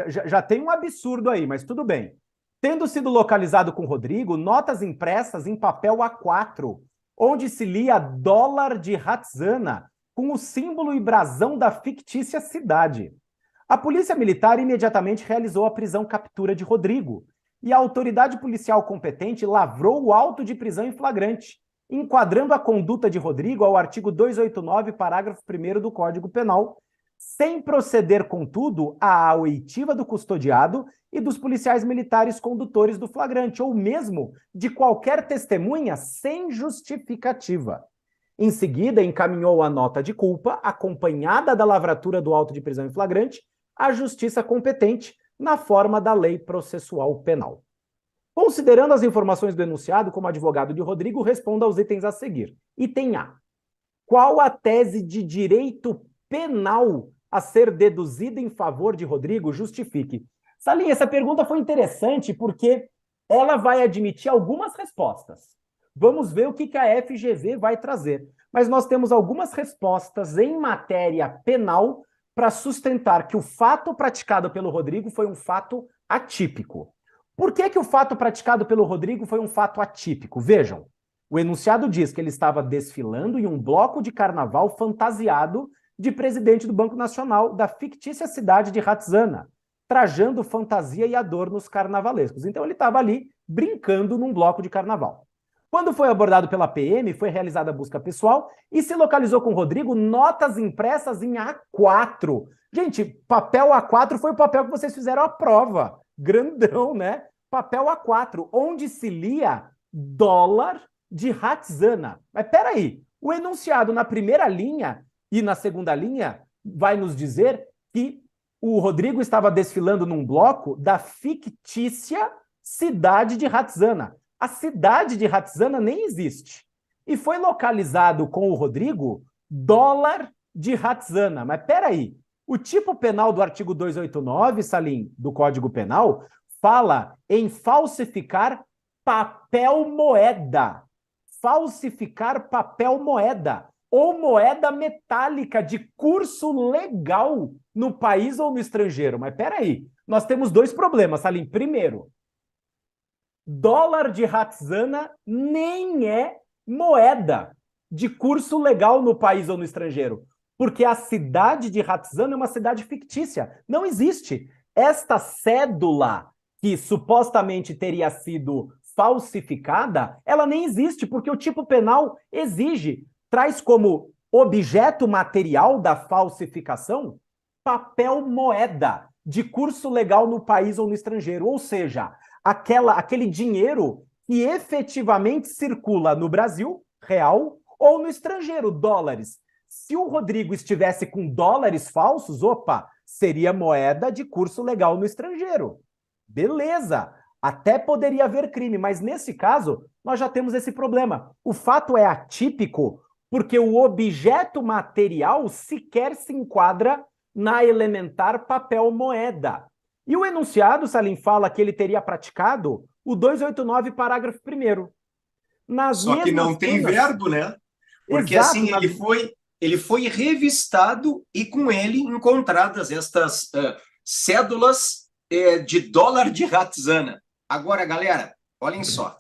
Já tem um absurdo aí, mas tudo bem. Tendo sido localizado com Rodrigo, notas impressas em papel A4, onde se lia dólar de Ratzana, com o símbolo e brasão da fictícia cidade. A polícia militar imediatamente realizou a prisão-captura de Rodrigo, e a autoridade policial competente lavrou o auto de prisão em flagrante, enquadrando a conduta de Rodrigo ao artigo 289, parágrafo 1º do Código Penal, sem proceder, contudo, à oitiva do custodiado e dos policiais militares condutores do flagrante, ou mesmo de qualquer testemunha sem justificativa. Em seguida, encaminhou a nota de culpa, acompanhada da lavratura do auto de prisão em flagrante, à justiça competente, na forma da lei processual penal. Considerando as informações do enunciado, como advogado de Rodrigo, responda aos itens a seguir. Item A. Qual a tese de direito penal a ser deduzida em favor de Rodrigo? Justifique. Salim, essa pergunta foi interessante porque ela vai admitir algumas respostas. Vamos ver o que a FGV vai trazer. Mas nós temos algumas respostas em matéria penal para sustentar que o fato praticado pelo Rodrigo foi um fato atípico. Por que o fato praticado pelo Rodrigo foi um fato atípico? Vejam, o enunciado diz que ele estava desfilando em um bloco de carnaval fantasiado de presidente do Banco Nacional da fictícia cidade de Ratzana, trajando fantasia e adornos carnavalescos. Então ele estava ali brincando num bloco de carnaval. Quando foi abordado pela PM, foi realizada a busca pessoal e se localizou com o Rodrigo notas impressas em A4. Gente, papel A4 foi o papel que vocês fizeram a prova. Grandão, né? Papel A4, onde se lia dólar de Ratzana. Mas peraí, o enunciado na primeira linha e na segunda linha vai nos dizer que o Rodrigo estava desfilando num bloco da fictícia cidade de Ratzana. A cidade de Ratzana nem existe. E foi localizado com o Rodrigo dólar de Ratzana. Mas peraí, o tipo penal do artigo 289, Salim, do Código Penal, fala em falsificar papel moeda. Falsificar papel moeda ou moeda metálica de curso legal no país ou no estrangeiro. Mas peraí, nós temos dois problemas, Salim. Primeiro, dólar de Ratzana nem é moeda de curso legal no país ou no estrangeiro, porque a cidade de Ratzana é uma cidade fictícia. Não existe. Esta cédula que supostamente teria sido falsificada, ela nem existe, porque o tipo penal exige, traz como objeto material da falsificação papel moeda de curso legal no país ou no estrangeiro, ou seja, aquele dinheiro que efetivamente circula no Brasil, real, ou no estrangeiro, dólares. Se o Rodrigo estivesse com dólares falsos, opa, seria moeda de curso legal no estrangeiro. Beleza, até poderia haver crime, mas nesse caso, nós já temos esse problema. O fato é atípico porque o objeto material sequer se enquadra na elementar papel moeda. E o enunciado, Salim, fala que ele teria praticado o 289, parágrafo 1º. Só que não tem verbo, né? Porque Exato, assim, ele foi revistado e com ele encontradas estas cédulas de dólar de Ratzana. Agora, galera, olhem só.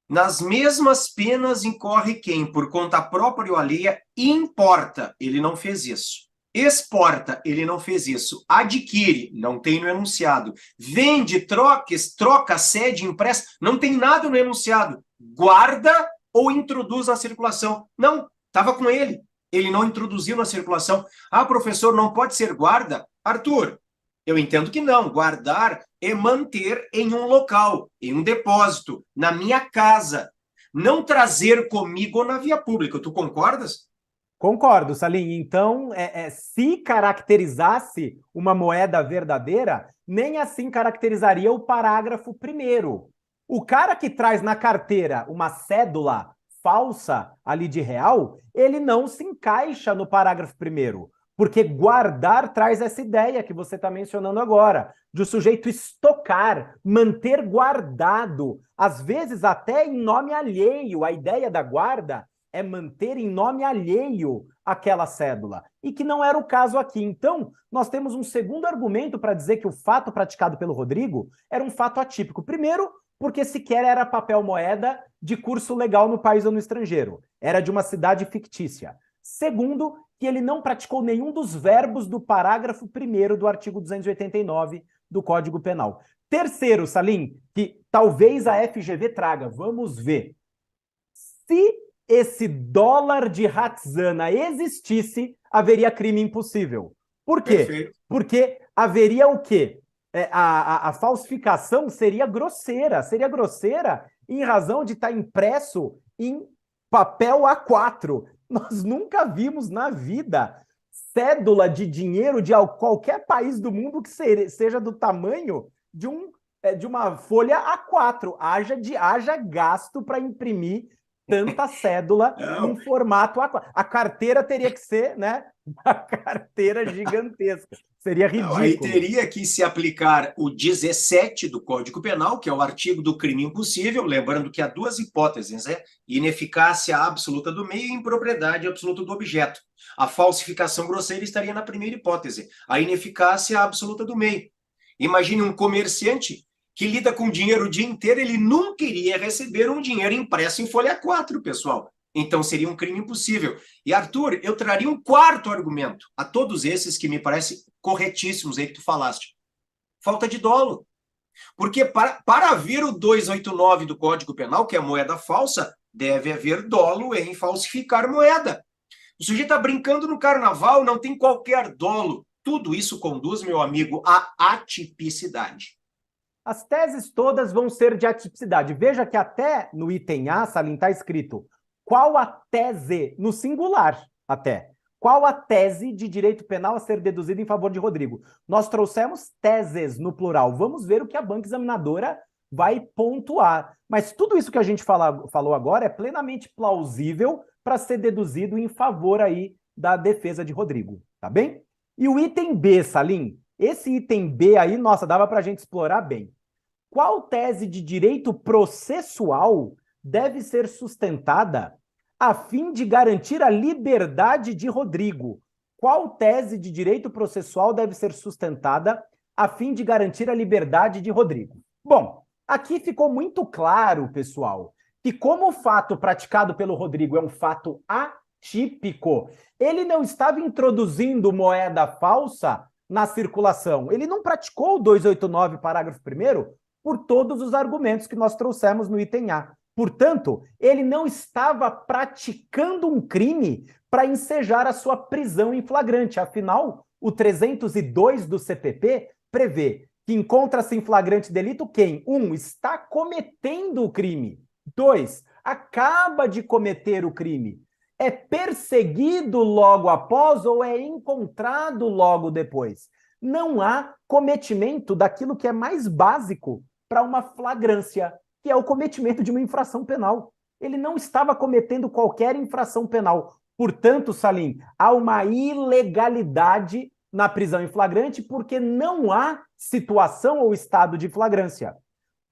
Nas mesmas penas incorre quem, por conta própria ou alheia, importa, ele não fez isso. Exporta, ele não fez isso. Adquire, não tem no enunciado. Vende, troca, cede, empresta, não tem nada no enunciado. Guarda ou introduz na circulação. Não, estava com ele. Ele não introduziu na circulação. Ah, professor, não pode ser guarda? Arthur, eu entendo que não. Guardar é manter em um local, em um depósito, na minha casa. Não trazer comigo na via pública. Tu concordas? Concordo, Salim. Então, se caracterizasse uma moeda verdadeira, nem assim caracterizaria o parágrafo 1º. O cara que traz na carteira uma cédula falsa ali de real, ele não se encaixa no parágrafo 1º, porque guardar traz essa ideia que você está mencionando agora, de o sujeito estocar, manter guardado, às vezes até em nome alheio. A ideia da guarda é manter em nome alheio aquela cédula, e que não era o caso aqui. Então, nós temos um segundo argumento para dizer que o fato praticado pelo Rodrigo era um fato atípico. Primeiro, porque sequer era papel moeda de curso legal no país ou no estrangeiro. Era de uma cidade fictícia. Segundo, que ele não praticou nenhum dos verbos do parágrafo 1º do artigo 289 do Código Penal. Terceiro, Salim, que talvez a FGV traga, vamos ver. Se esse dólar de Ratzana existisse, haveria crime impossível. Por quê? Perfeito. Porque haveria o quê? A falsificação seria grosseira em razão de estar impresso em papel A4. Nós nunca vimos na vida cédula de dinheiro de qualquer país do mundo que seja do tamanho de uma folha A4. Haja gasto para imprimir tanta cédula em formato A4. A carteira teria que ser, né? Uma carteira gigantesca. Seria ridículo. Aí teria que se aplicar o 17 do Código Penal, que é o artigo do crime impossível, lembrando que há duas hipóteses, né? Ineficácia absoluta do meio e impropriedade absoluta do objeto. A falsificação grosseira estaria na primeira hipótese, a ineficácia absoluta do meio. Imagine um comerciante que lida com dinheiro o dia inteiro, ele nunca iria receber um dinheiro impresso em folha 4, pessoal. Então seria um crime impossível. E, Arthur, eu traria um quarto argumento a todos esses que me parecem corretíssimos aí que tu falaste. Falta de dolo. Porque para haver o 289 do Código Penal, que é a moeda falsa, deve haver dolo em falsificar moeda. O sujeito está brincando no carnaval, não tem qualquer dolo. Tudo isso conduz, meu amigo, à atipicidade. As teses todas vão ser de atipicidade. Veja que até no item A, Salim, está escrito qual a tese, no singular até, qual a tese de direito penal a ser deduzida em favor de Rodrigo. Nós trouxemos teses no plural. Vamos ver o que a banca examinadora vai pontuar. Mas tudo isso que a gente falou agora é plenamente plausível para ser deduzido em favor aí da defesa de Rodrigo, tá bem? E o item B, Salim, esse item B aí, nossa, dava para a gente explorar bem. Qual tese de direito processual deve ser sustentada a fim de garantir a liberdade de Rodrigo? Qual tese de direito processual deve ser sustentada a fim de garantir a liberdade de Rodrigo? Bom, aqui ficou muito claro, pessoal, que como o fato praticado pelo Rodrigo é um fato atípico, ele não estava introduzindo moeda falsa na circulação. Ele não praticou o 289, parágrafo 1º, por todos os argumentos que nós trouxemos no item A. Portanto, ele não estava praticando um crime para ensejar a sua prisão em flagrante. Afinal, o 302 do CPP prevê que encontra-se em flagrante delito quem? 1. Está cometendo o crime. 2. Acaba de cometer o crime. É perseguido logo após ou é encontrado logo depois. Não há cometimento daquilo que é mais básico para uma flagrância, que é o cometimento de uma infração penal. Ele não estava cometendo qualquer infração penal. Portanto, Salim, há uma ilegalidade na prisão em flagrante porque não há situação ou estado de flagrância.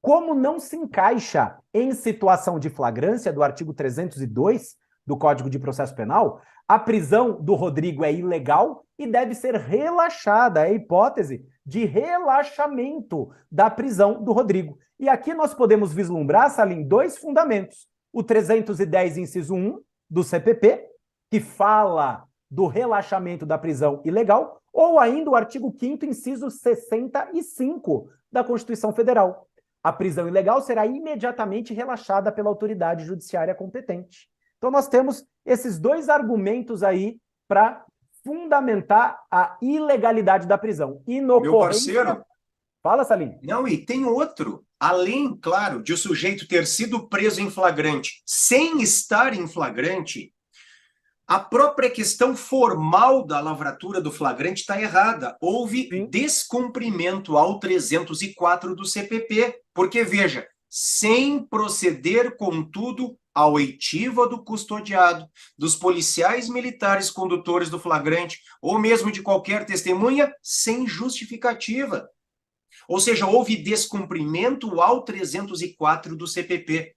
Como não se encaixa em situação de flagrância do artigo 302 do Código de Processo Penal, a prisão do Rodrigo é ilegal e deve ser relaxada. É a hipótese de relaxamento da prisão do Rodrigo. E aqui nós podemos vislumbrar, Salim, dois fundamentos. O 310, inciso 1 do CPP, que fala do relaxamento da prisão ilegal, ou ainda o artigo 5º, inciso 65 da Constituição Federal. A prisão ilegal será imediatamente relaxada pela autoridade judiciária competente. Então nós temos esses dois argumentos aí para fundamentar a ilegalidade da prisão. Meu parceiro... Fala, Salim. Não, e tem outro. Além, claro, de o sujeito ter sido preso em flagrante sem estar em flagrante, a própria questão formal da lavratura do flagrante está errada. Houve descumprimento ao 304 do CPP. Porque, veja, sem proceder, contudo, a oitiva do custodiado, dos policiais militares condutores do flagrante, ou mesmo de qualquer testemunha, sem justificativa. Ou seja, houve descumprimento ao 304 do CPP.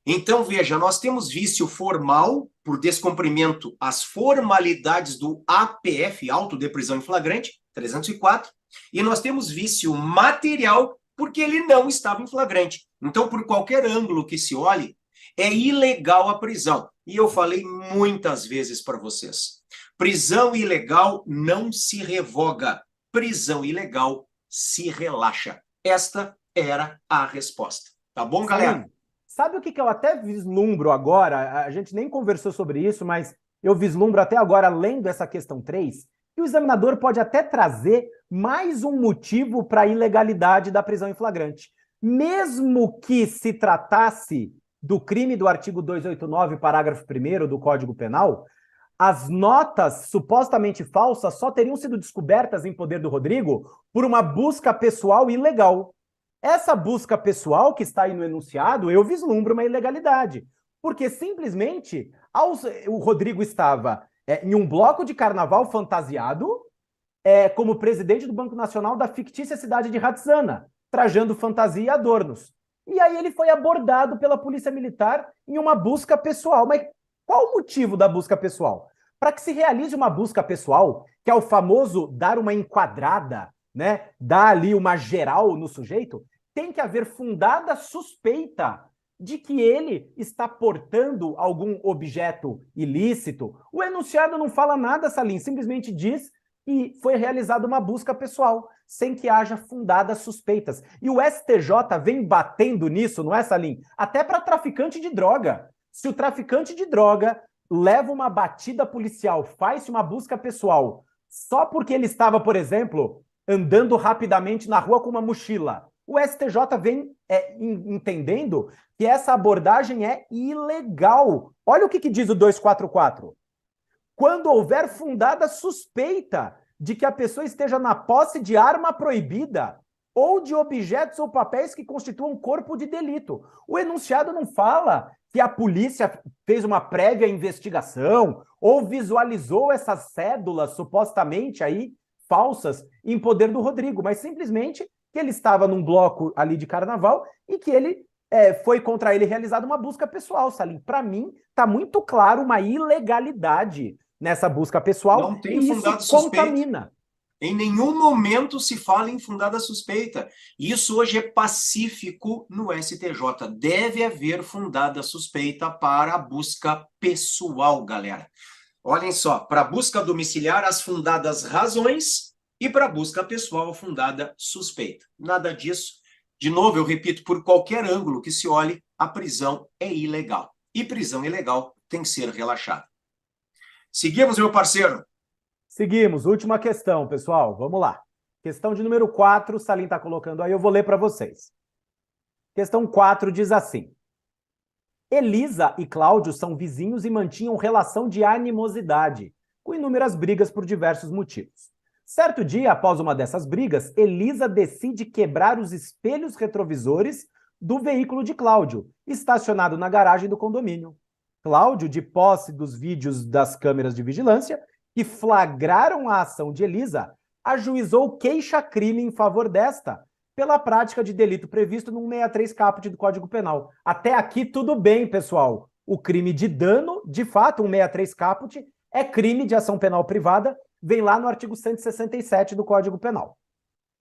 Então, veja, nós temos vício formal, por descumprimento às formalidades do APF, auto de prisão em flagrante, 304, e nós temos vício material, porque ele não estava em flagrante. Então, por qualquer ângulo que se olhe, é ilegal a prisão. E eu falei muitas vezes para vocês, prisão ilegal não se revoga, prisão ilegal se relaxa. Esta era a resposta. Tá bom, galera? Sabe o que eu até vislumbro agora? A gente nem conversou sobre isso, mas eu vislumbro até agora, lendo essa questão 3, que o examinador pode até trazer mais um motivo para a ilegalidade da prisão em flagrante. Mesmo que se tratasse do crime do artigo 289, parágrafo 1º do Código Penal, as notas supostamente falsas só teriam sido descobertas em poder do Rodrigo por uma busca pessoal ilegal. Essa busca pessoal que está aí no enunciado, eu vislumbro uma ilegalidade. Porque simplesmente o Rodrigo estava em um bloco de carnaval fantasiado como presidente do Banco Nacional da fictícia cidade de Ratzana, trajando fantasia e adornos. E aí ele foi abordado pela Polícia Militar em uma busca pessoal. Mas qual o motivo da busca pessoal? Para que se realize uma busca pessoal, que é o famoso dar uma enquadrada, né, dar ali uma geral no sujeito, tem que haver fundada suspeita de que ele está portando algum objeto ilícito. O enunciado não fala nada, Salim, simplesmente diz que foi realizada uma busca pessoal, sem que haja fundadas suspeitas. E o STJ vem batendo nisso, não é, Salim? Até para traficante de droga. Se o traficante de droga leva uma batida policial, faz uma busca pessoal, só porque ele estava, por exemplo, andando rapidamente na rua com uma mochila, o STJ vem entendendo que essa abordagem é ilegal. Olha o que diz o 244. Quando houver fundada suspeita de que a pessoa esteja na posse de arma proibida ou de objetos ou papéis que constituam corpo de delito. O enunciado não fala que a polícia fez uma prévia investigação ou visualizou essas cédulas supostamente aí falsas em poder do Rodrigo, mas simplesmente que ele estava num bloco ali de carnaval e que ele foi contra ele realizada uma busca pessoal, Salim. Para mim, está muito claro uma ilegalidade nessa busca pessoal. Não tem e fundado isso suspeita. contamina. Em nenhum momento se fala em fundada suspeita. Isso hoje é pacífico no STJ. Deve haver fundada suspeita para a busca pessoal, galera. Olhem só, para a busca domiciliar, as fundadas razões e para a busca pessoal, fundada suspeita. Nada disso. De novo, eu repito, por qualquer ângulo que se olhe, a prisão é ilegal. E prisão ilegal tem que ser relaxada. Seguimos, meu parceiro. Seguimos. Última questão, pessoal. Vamos lá. Questão de número 4, o Salim está colocando aí, eu vou ler para vocês. Questão 4 diz assim. Elisa e Cláudio são vizinhos e mantinham relação de animosidade, com inúmeras brigas por diversos motivos. Certo dia, após uma dessas brigas, Elisa decide quebrar os espelhos retrovisores do veículo de Cláudio, estacionado na garagem do condomínio. Cláudio, de posse dos vídeos das câmeras de vigilância, que flagraram a ação de Elisa, ajuizou queixa-crime em favor desta, pela prática de delito previsto no 163 caput do Código Penal. Até aqui tudo bem, pessoal. O crime de dano, de fato, 163 caput, é crime de ação penal privada, vem lá no artigo 167 do Código Penal.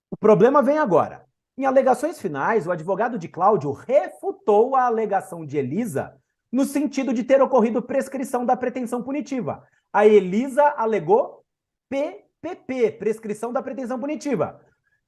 O problema vem agora. Em alegações finais, o advogado de Cláudio refutou a alegação de Elisa no sentido de ter ocorrido prescrição da pretensão punitiva. A Elisa alegou PPP, prescrição da pretensão punitiva.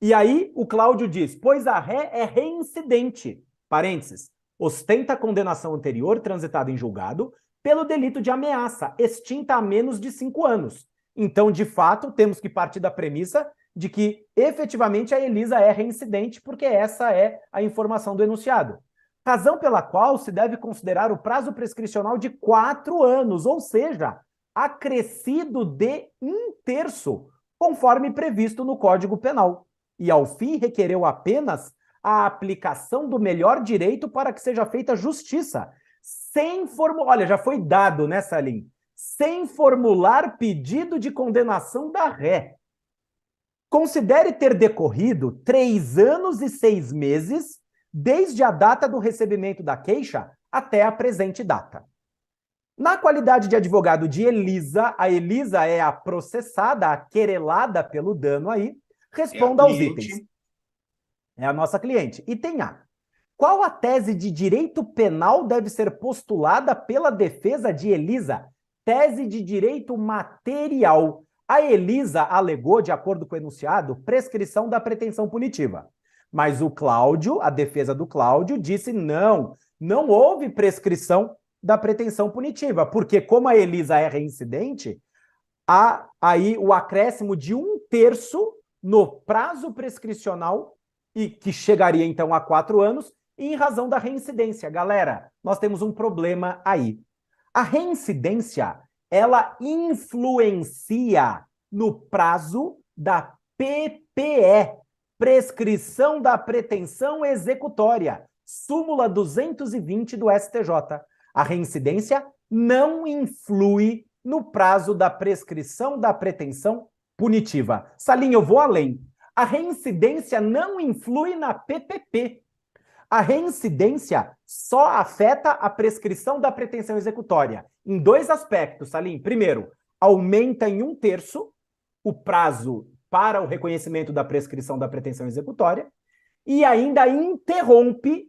E aí o Cláudio diz, pois a ré é reincidente, parênteses, ostenta a condenação anterior transitada em julgado pelo delito de ameaça, extinta há menos de 5 anos. Então, de fato, temos que partir da premissa de que, efetivamente, a Elisa é reincidente, porque essa é a informação do enunciado. Razão pela qual se deve considerar o prazo prescricional de 4 anos, ou seja, acrescido de 1/3, conforme previsto no Código Penal. E, ao fim, requereu apenas a aplicação do melhor direito para que seja feita justiça, sem formular... Olha, já foi dado, né, Salim? Sem formular pedido de condenação da ré. Considere ter decorrido 3 anos e 6 meses desde a data do recebimento da queixa até a presente data. Na qualidade de advogado de Elisa, a Elisa é a processada, a querelada pelo dano aí, responda aos itens. É a nossa cliente. Item A. Qual a tese de direito penal deve ser postulada pela defesa de Elisa? Tese de direito material. A Elisa alegou, de acordo com o enunciado, prescrição da pretensão punitiva. Mas o Cláudio, a defesa do Cláudio, disse não houve prescrição da pretensão punitiva, porque como a Elisa é reincidente, há aí o acréscimo de 1/3 no prazo prescricional, e que chegaria então a 4 anos, em razão da reincidência. Galera, nós temos um problema aí. A reincidência, ela influencia no prazo da PPE, prescrição da pretensão executória, súmula 220 do STJ. A reincidência não influi no prazo da prescrição da pretensão punitiva. Salim, eu vou além. A reincidência não influi na PPP. A reincidência só afeta a prescrição da pretensão executória em dois aspectos, Salim. Primeiro, aumenta em 1/3 o prazo para o reconhecimento da prescrição da pretensão executória e ainda interrompe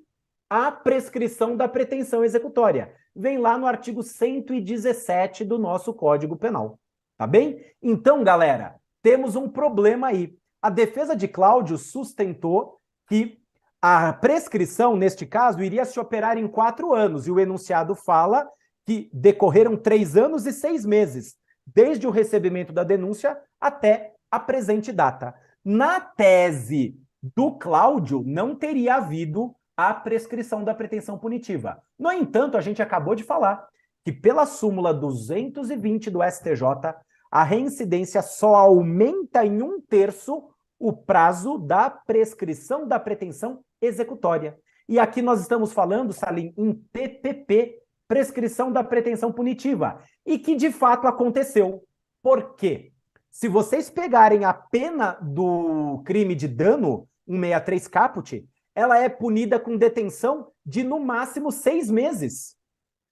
a prescrição da pretensão executória. Vem lá no artigo 117 do nosso Código Penal. Tá bem? Então, galera, temos um problema aí. A defesa de Cláudio sustentou que a prescrição, neste caso, iria se operar em 4 anos, e o enunciado fala que decorreram 3 anos e 6 meses, desde o recebimento da denúncia até a presente data. Na tese do Cláudio, não teria havido a prescrição da pretensão punitiva. No entanto, a gente acabou de falar que pela súmula 220 do STJ, a reincidência só aumenta em 1/3 o prazo da prescrição da pretensão executória. E aqui nós estamos falando, Salim, em PPP, prescrição da pretensão punitiva, e que de fato aconteceu. Por quê? Se vocês pegarem a pena do crime de dano, 163 caput, ela é punida com detenção de no máximo 6 meses.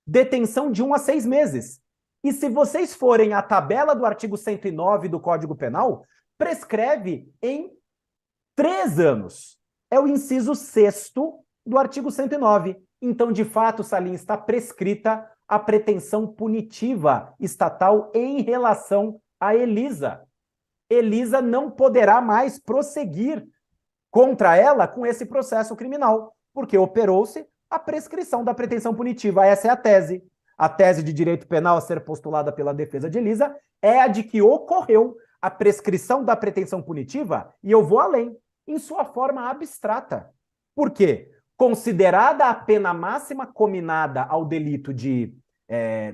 Detenção de 1 a 6 meses. E se vocês forem à tabela do artigo 109 do Código Penal, prescreve em 3 anos. É o inciso 6º do artigo 109. Então, de fato, Salim, está prescrita a pretensão punitiva estatal em relação a Elisa. Elisa não poderá mais prosseguir contra ela com esse processo criminal, porque operou-se a prescrição da pretensão punitiva. Essa é a tese. A tese de direito penal a ser postulada pela defesa de Elisa é a de que ocorreu a prescrição da pretensão punitiva, e eu vou além, em sua forma abstrata. Por quê? Considerada a pena máxima cominada ao delito de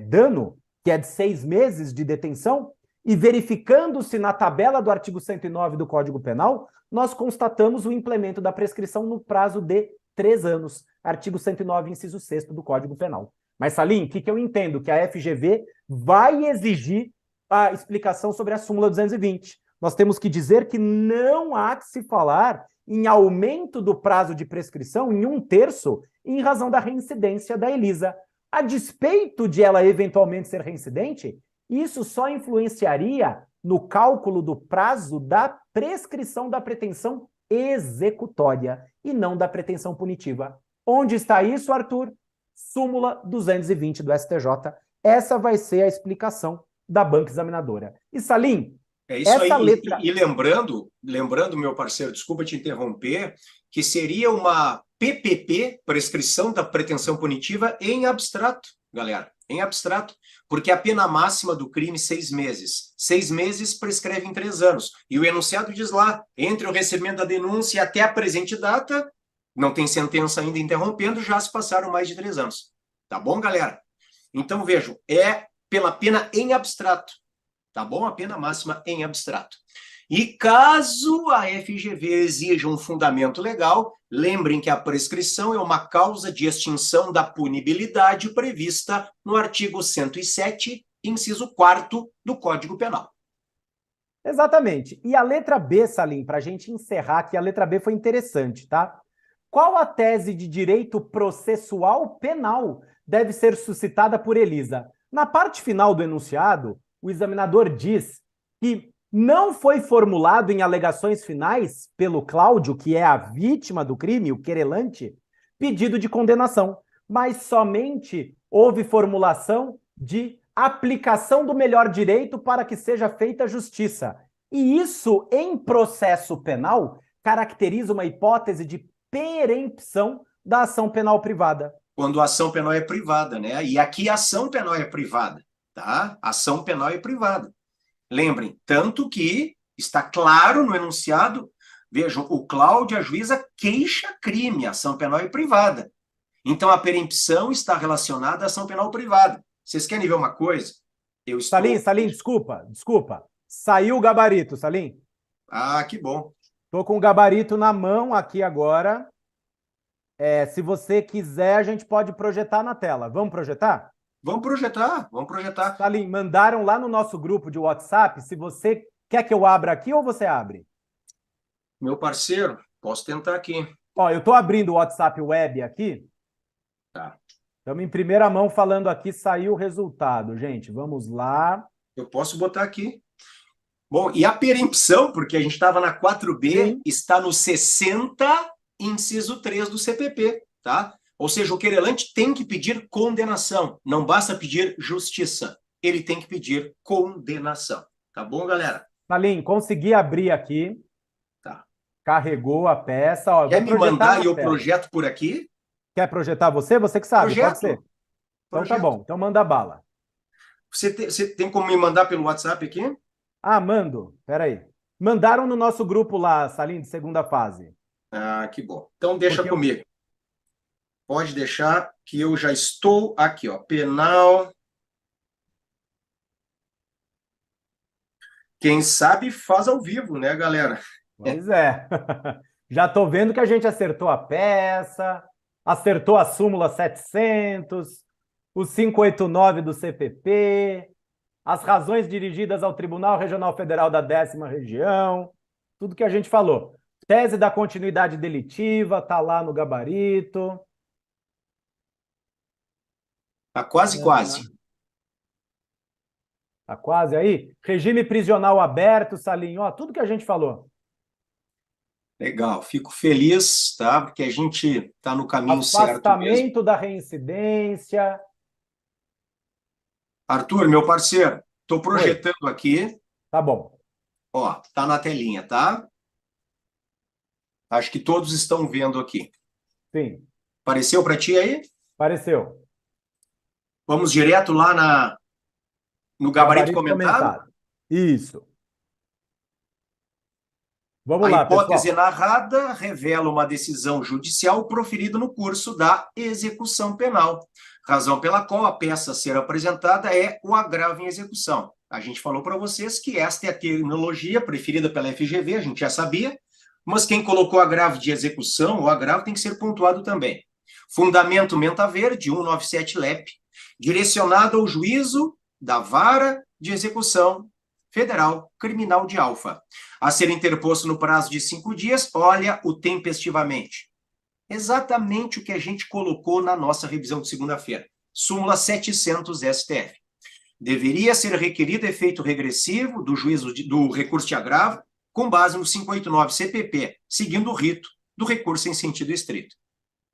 dano, que é de 6 meses de detenção, e verificando-se na tabela do artigo 109 do Código Penal, nós constatamos o implemento da prescrição no prazo de 3 anos. Artigo 109, inciso 6º do Código Penal. Mas, Salim, o que eu entendo? Que a FGV vai exigir a explicação sobre a súmula 220. Nós temos que dizer que não há que se falar em aumento do prazo de prescrição em 1/3 em razão da reincidência da Elisa. A despeito de ela eventualmente ser reincidente, isso só influenciaria no cálculo do prazo da prescrição da pretensão executória e não da pretensão punitiva. Onde está isso, Arthur? Súmula 220 do STJ. Essa vai ser a explicação da banca examinadora. E, Salim, é isso essa aí. letra... E lembrando, meu parceiro, desculpa te interromper, que seria uma PPP, prescrição da pretensão punitiva, em abstrato, galera, em abstrato, porque a pena máxima do crime, 6 meses. 6 meses prescreve em 3 anos. E o enunciado diz lá, entre o recebimento da denúncia e até a presente data, não tem sentença ainda interrompendo, já se passaram mais de 3 anos. Tá bom, galera? Então, vejam, é pela pena em abstrato. Tá bom? A pena máxima em abstrato. E caso a FGV exija um fundamento legal, lembrem que a prescrição é uma causa de extinção da punibilidade prevista no artigo 107, inciso 4º do Código Penal. Exatamente. E a letra B, Salim, para a gente encerrar, que a letra B foi interessante, tá? Qual a tese de direito processual penal deve ser suscitada por Elisa? Na parte final do enunciado, o examinador diz que não foi formulado em alegações finais pelo Cláudio, que é a vítima do crime, o querelante, pedido de condenação, mas somente houve formulação de aplicação do melhor direito para que seja feita justiça. E isso, em processo penal, caracteriza uma hipótese de perempção da ação penal privada. Quando a ação penal é privada, né? E aqui a ação penal é privada, tá? A ação penal é privada. Lembrem, tanto que está claro no enunciado, vejam, o Cláudio, a juíza, queixa crime, a ação penal é privada. Então, a perempção está relacionada à ação penal privada. Vocês querem ver uma coisa? Eu estou... Salim, desculpa. Saiu o gabarito, Salim. Ah, que bom. Estou com o gabarito na mão aqui agora. Se você quiser, a gente pode projetar na tela. Vamos projetar? Vamos projetar, vamos projetar. Salim, mandaram lá no nosso grupo de WhatsApp. Se você quer que eu abra aqui ou você abre? Meu parceiro, posso tentar aqui. Ó, eu estou abrindo o WhatsApp web aqui. Tá. Estamos em primeira mão falando aqui, saiu o resultado, gente. Vamos lá. Eu posso botar aqui. Bom, e a perempção, porque a gente estava na 4B, Sim. está no 60, inciso 3 do CPP, tá? Ou seja, o querelante tem que pedir condenação, não basta pedir justiça, ele tem que pedir condenação. Tá bom, galera? Salim, consegui abrir aqui. Tá. Carregou a peça. Ó, eu Quer vou me projetar mandar na e eu tela. projeto por aqui? Quer projetar você? Você que sabe, Projeto. pode ser. Então Projeto. tá bom, então manda bala. Você tem como me mandar pelo WhatsApp aqui? Ah, mando. Peraí. Mandaram no nosso grupo lá, Salim, de segunda fase. Ah, que bom. Então deixa Porque comigo. Pode deixar que eu já estou aqui, ó. Penal. Quem sabe faz ao vivo, né, galera? Pois é. Já tô vendo que a gente acertou a peça, acertou a súmula 700, o 589 do CPP, as razões dirigidas ao Tribunal Regional Federal da 10ª Região, tudo que a gente falou. Tese da continuidade delitiva, tá lá no gabarito. Tá quase, quase. Tá quase aí? Regime prisional aberto, Salim, ó, tudo que a gente falou. Legal, fico feliz, tá? Porque a gente tá no caminho certo mesmo. Afastamento da reincidência. Arthur, meu parceiro, tô projetando aqui. Tá bom. Ó, tá na telinha, tá? Acho que todos estão vendo aqui. Sim. Apareceu para ti aí? Apareceu. Vamos direto lá no gabarito comentado? Isso. Vamos A lá, hipótese pessoal. narrada revela uma decisão judicial proferida no curso da execução penal, razão pela qual a peça a ser apresentada é o agravo em execução. A gente falou para vocês que esta é a terminologia preferida pela FGV, a gente já sabia, mas quem colocou agravo de execução, o agravo tem que ser pontuado também. Fundamento Menta Verde, 197 LEP, direcionado ao juízo da Vara de Execução Federal Criminal de Alfa, a ser interposto no prazo de 5 dias, olha o tempestivamente. Exatamente o que a gente colocou na nossa revisão de segunda-feira. Súmula 700 STF. Deveria ser requerido efeito regressivo do juízo do recurso de agravo com base no 589 CPP, seguindo o rito do recurso em sentido estrito.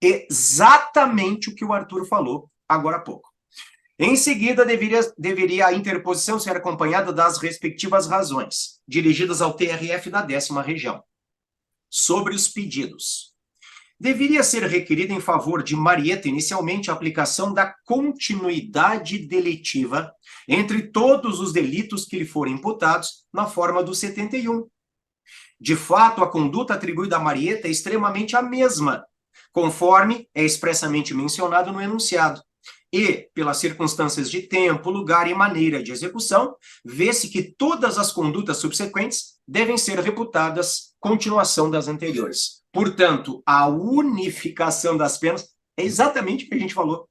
Exatamente o que o Arthur falou agora há pouco. Em seguida, deveria a interposição ser acompanhada das respectivas razões, dirigidas ao TRF da 10ª Região. Sobre os pedidos. Deveria ser requerida em favor de Marieta, inicialmente, a aplicação da continuidade delitiva entre todos os delitos que lhe forem imputados na forma do 71. De fato, a conduta atribuída a Marieta é extremamente a mesma, conforme é expressamente mencionado no enunciado. E, pelas circunstâncias de tempo, lugar e maneira de execução, vê-se que todas as condutas subsequentes devem ser reputadas continuação das anteriores. Portanto, a unificação das penas é exatamente o que a gente falou.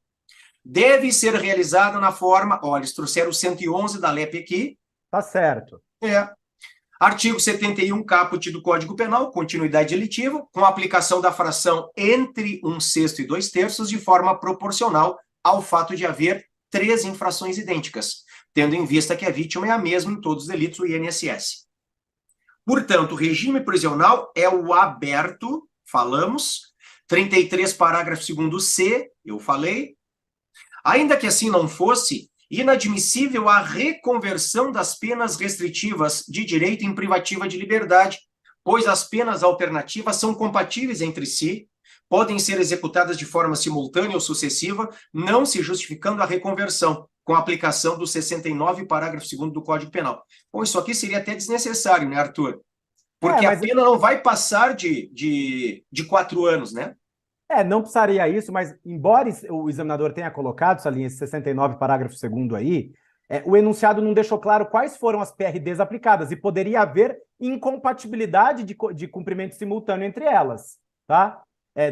Deve ser realizada na forma... Olha, eles trouxeram o 111 da LEP aqui. Tá certo. Artigo 71, caput do Código Penal, continuidade delitiva, com a aplicação da fração entre 1/6 e 2/3 de forma proporcional ao fato de haver 3 infrações idênticas, tendo em vista que a vítima é a mesma em todos os delitos do INSS. Portanto, o regime prisional é o aberto, falamos, 33, parágrafo 2º C, eu falei. Ainda que assim não fosse, inadmissível a reconversão das penas restritivas de direito em privativa de liberdade, pois as penas alternativas são compatíveis entre si, podem ser executadas de forma simultânea ou sucessiva, não se justificando a reconversão, com a aplicação do 69, parágrafo 2º do Código Penal. Bom, isso aqui seria até desnecessário, né, Arthur? Porque a pena não vai passar de 4 anos, né? Não precisaria isso, mas embora o examinador tenha colocado essa linha 69, parágrafo 2º aí, o enunciado não deixou claro quais foram as PRDs aplicadas e poderia haver incompatibilidade de cumprimento simultâneo entre elas, tá?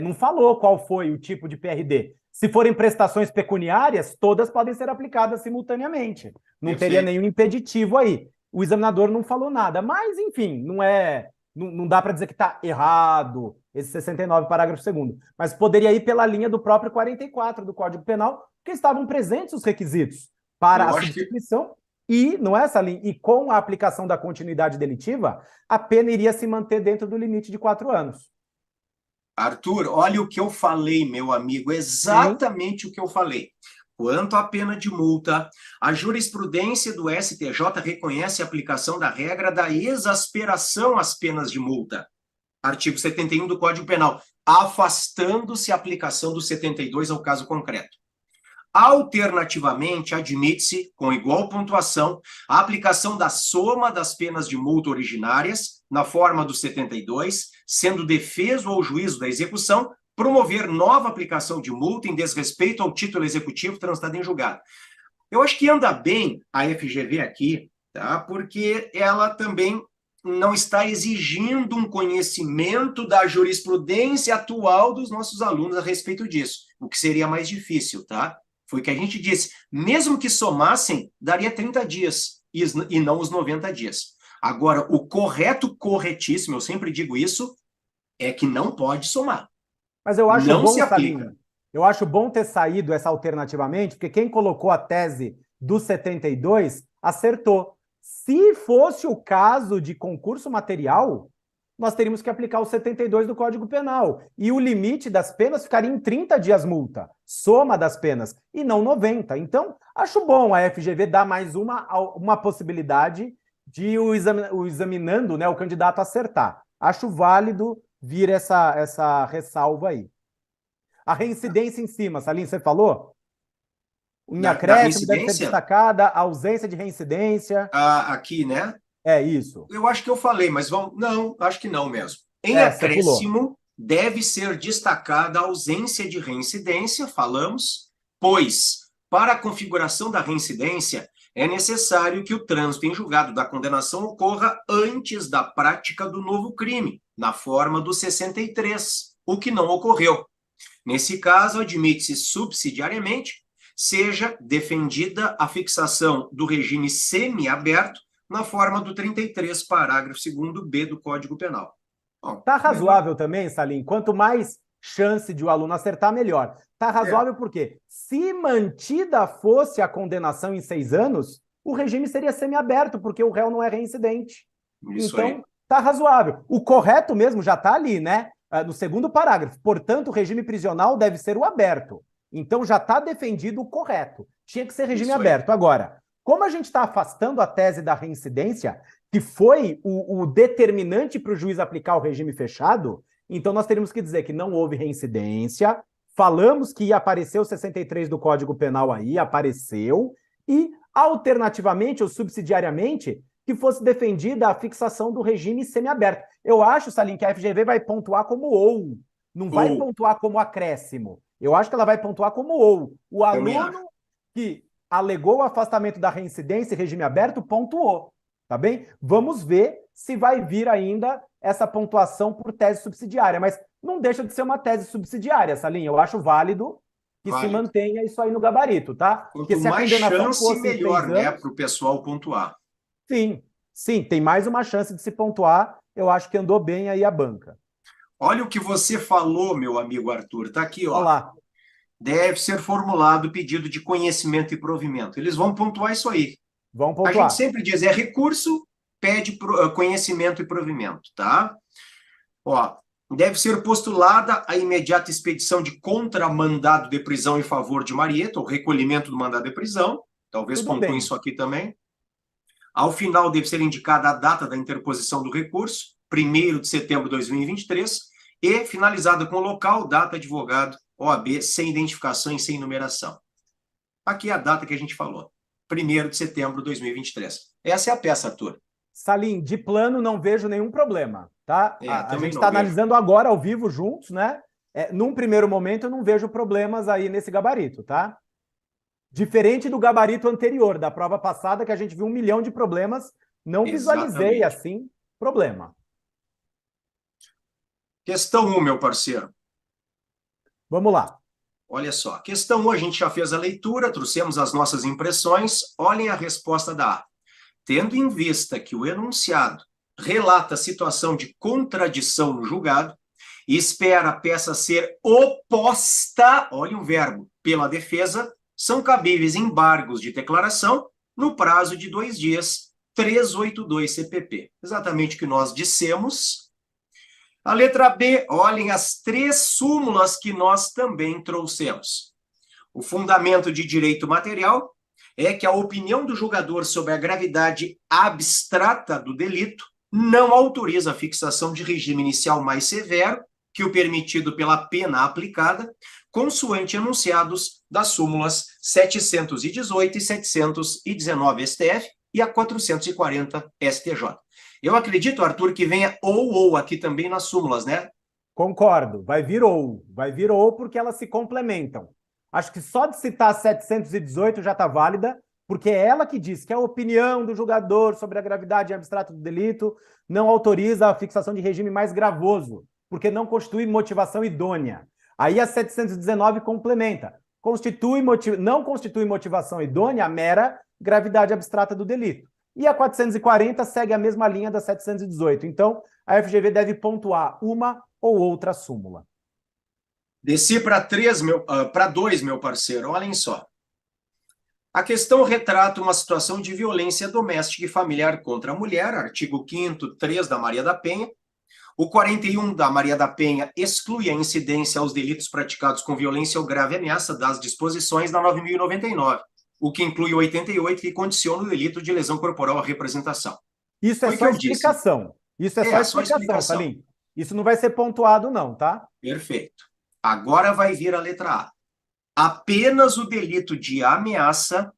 não falou qual foi o tipo de PRD. Se forem prestações pecuniárias, todas podem ser aplicadas simultaneamente. Não teria nenhum impeditivo aí. O examinador não falou nada, mas, enfim, não dá para dizer que está errado esse 69, parágrafo 2º. Mas poderia ir pela linha do próprio 44 do Código Penal, porque estavam presentes os requisitos para a substituição e, não é, Salim? E com a aplicação da continuidade delitiva, a pena iria se manter dentro do limite de 4 anos. Arthur, olha o que eu falei, meu amigo, exatamente o que eu falei. Quanto à pena de multa, a jurisprudência do STJ reconhece a aplicação da regra da exasperação às penas de multa. Artigo 71 do Código Penal, afastando-se a aplicação do 72 ao caso concreto. Alternativamente, admite-se, com igual pontuação, a aplicação da soma das penas de multa originárias, na forma do 72, sendo defeso ao juízo da execução, promover nova aplicação de multa em desrespeito ao título executivo transitado em julgado. Eu acho que anda bem a FGV aqui, tá? Porque ela também não está exigindo um conhecimento da jurisprudência atual dos nossos alunos a respeito disso, o que seria mais difícil, tá? Foi o que a gente disse. Mesmo que somassem, daria 30 dias e não os 90 dias. Agora, o corretíssimo, eu sempre digo isso, é que não pode somar. Mas eu acho não bom, se aplica. Salim, eu acho bom ter saído essa alternativamente, porque quem colocou a tese do 72 acertou. Se fosse o caso de concurso material, nós teríamos que aplicar o 72 do Código Penal. E o limite das penas ficaria em 30 dias multa, soma das penas, e não 90. Então, acho bom a FGV dar mais uma possibilidade de o examinando, né, o candidato acertar. Acho válido vir essa ressalva aí. A reincidência em cima, Salim, você falou? Em acréscimo deve ser destacada, a ausência de reincidência. Aqui, né? É isso. Eu acho que eu falei, mas vamos... Não, acho que não mesmo. Em acréscimo, deve ser destacada a ausência de reincidência, falamos, pois, para a configuração da reincidência, é necessário que o trânsito em julgado da condenação ocorra antes da prática do novo crime, na forma do 63, o que não ocorreu. Nesse caso, admite-se subsidiariamente, seja defendida a fixação do regime semiaberto na forma do 33, parágrafo 2º-B do Código Penal. Está razoável também, Salim? Quanto mais chance de o aluno acertar, melhor. Está razoável porque, se mantida fosse a condenação em 6 anos, o regime seria semiaberto, porque o réu não é reincidente. Isso então, está razoável. O correto mesmo já está ali, né? No 2º parágrafo. Portanto, o regime prisional deve ser o aberto. Então, já está defendido o correto. Tinha que ser regime aberto. Agora, como a gente está afastando a tese da reincidência, que foi o determinante para o juiz aplicar o regime fechado, então nós teríamos que dizer que não houve reincidência, falamos que ia aparecer o 63 do Código Penal aí, apareceu, e, alternativamente ou subsidiariamente, que fosse defendida a fixação do regime semiaberto. Eu acho, Salim, que a FGV vai pontuar como ou, não vai pontuar como acréscimo. Eu acho que ela vai pontuar como ou. O aluno que alegou o afastamento da reincidência e regime aberto pontuou, tá bem? Vamos ver se vai vir ainda essa pontuação por tese subsidiária, mas não deixa de ser uma tese subsidiária, Salim. Eu acho válido que se mantenha isso aí no gabarito, tá? Porque se mais chance, melhor, né, para o pessoal pontuar. Sim, tem mais uma chance de se pontuar. Eu acho que andou bem aí a banca. Olha o que você falou, meu amigo Arthur. Está aqui, ó. Olá. Deve ser formulado pedido de conhecimento e provimento. Eles vão pontuar isso aí. Vão pontuar. A gente sempre diz, é recurso, pede conhecimento e provimento, tá? Ó, deve ser postulada a imediata expedição de contramandado de prisão em favor de Marieta, o recolhimento do mandado de prisão. Talvez pontuem isso aqui também. Ao final, deve ser indicada a data da interposição do recurso, 1º de setembro de 2023, e finalizada com o local, data, advogado, OAB, sem identificação e sem numeração. Aqui é a data que a gente falou, 1º de setembro de 2023. Essa é a peça, Arthur. Salim, de plano não vejo nenhum problema, tá? A gente está analisando agora ao vivo juntos, né? Num primeiro momento eu não vejo problemas aí nesse gabarito, tá? Diferente do gabarito anterior, da prova passada, que a gente viu 1 milhão de problemas, não visualizei assim problema. Questão 1, meu parceiro. Vamos lá. Olha só, questão 1, a gente já fez a leitura, trouxemos as nossas impressões. Olhem a resposta da A. Tendo em vista que o enunciado relata a situação de contradição no julgado e espera a peça ser oposta, olha o verbo, pela defesa, são cabíveis embargos de declaração no prazo de 2 dias, 382 CPP. Exatamente o que nós dissemos. A letra B, olhem as 3 súmulas que nós também trouxemos. O fundamento de direito material é que a opinião do julgador sobre a gravidade abstrata do delito não autoriza a fixação de regime inicial mais severo que o permitido pela pena aplicada, consoante enunciados das súmulas 718 e 719 STF e a 440 STJ. Eu acredito, Arthur, que venha ou aqui também nas súmulas, né? Concordo, vai vir ou porque elas se complementam. Acho que só de citar 718 já está válida, porque é ela que diz que a opinião do julgador sobre a gravidade abstrata do delito não autoriza a fixação de regime mais gravoso, porque não constitui motivação idônea. Aí a 719 complementa. Não constitui motivação idônea a mera gravidade abstrata do delito. E a 440 segue a mesma linha da 718. Então, a FGV deve pontuar uma ou outra súmula. Desci para 2, meu parceiro. Olhem só. A questão retrata uma situação de violência doméstica e familiar contra a mulher, artigo 5º, 3 da Maria da Penha. O 41 da Maria da Penha exclui a incidência aos delitos praticados com violência ou grave ameaça das disposições da 9.099, o que inclui o 88, que condiciona o delito de lesão corporal à representação. Isso é só explicação. Isso é só explicação, Salim. Isso não vai ser pontuado, não, tá? Perfeito. Agora vai vir a letra A. Apenas o delito de ameaça,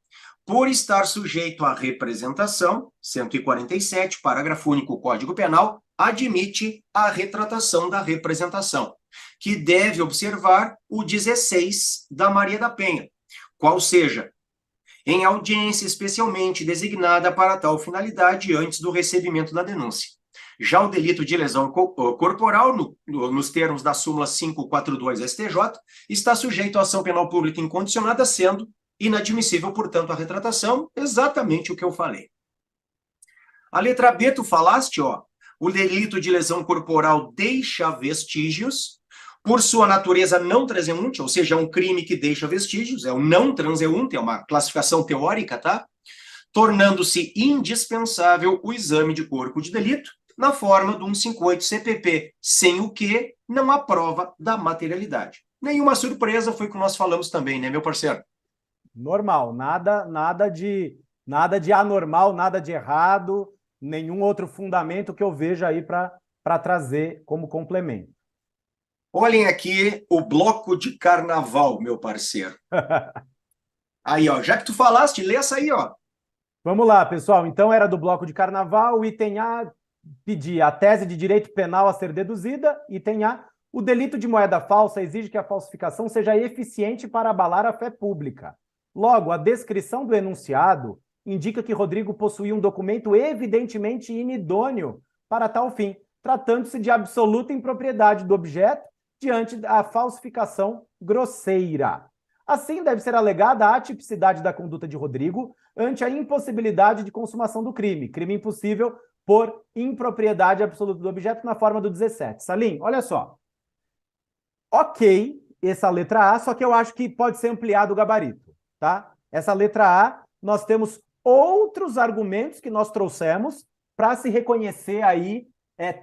por estar sujeito à representação, 147, parágrafo único, Código Penal, admite a retratação da representação, que deve observar o 16 da Maria da Penha, qual seja, em audiência especialmente designada para tal finalidade antes do recebimento da denúncia. Já o delito de lesão corporal, nos termos da súmula 542 STJ, está sujeito à ação penal pública incondicionada, sendo inadmissível, portanto, a retratação, exatamente o que eu falei. A letra B, tu falaste, ó, o delito de lesão corporal deixa vestígios, por sua natureza não transeunte, ou seja, é um crime que deixa vestígios, é um não transeunte, é uma classificação teórica, tá? Tornando-se indispensável o exame de corpo de delito, na forma do 158 CPP, sem o que não há prova da materialidade. Nenhuma surpresa, foi o que nós falamos também, né, meu parceiro? Normal, nada de anormal, nada de errado, nenhum outro fundamento que eu veja aí para trazer como complemento. Olhem aqui o bloco de carnaval, meu parceiro. Aí, ó, já que tu falaste, lê essa aí, ó. Vamos lá, pessoal. Então era do bloco de carnaval, o item A pedia a tese de direito penal a ser deduzida, item A, o delito de moeda falsa exige que a falsificação seja eficiente para abalar a fé pública. Logo, a descrição do enunciado indica que Rodrigo possuía um documento evidentemente inidôneo para tal fim, tratando-se de absoluta impropriedade do objeto diante da falsificação grosseira. Assim, deve ser alegada a atipicidade da conduta de Rodrigo ante a impossibilidade de consumação do crime, crime impossível por impropriedade absoluta do objeto na forma do 17. Salim, olha só. Ok, essa letra A, só que eu acho que pode ser ampliado o gabarito, tá? Essa letra A, nós temos outros argumentos que nós trouxemos para se reconhecer aí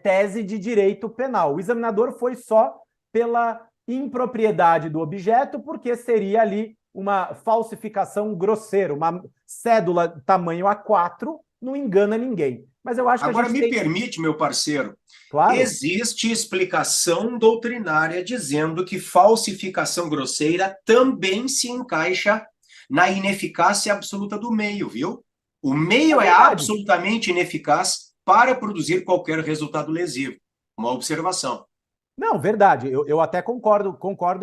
tese de direito penal. O examinador foi só pela impropriedade do objeto, porque seria ali uma falsificação grosseira, uma cédula tamanho A4 não engana ninguém. Mas eu acho que agora a gente me permite, meu parceiro, claro. Existe explicação doutrinária dizendo que falsificação grosseira também se encaixa na ineficácia absoluta do meio, viu? O meio é absolutamente ineficaz para produzir qualquer resultado lesivo. Uma observação. Não, verdade. Eu até concordo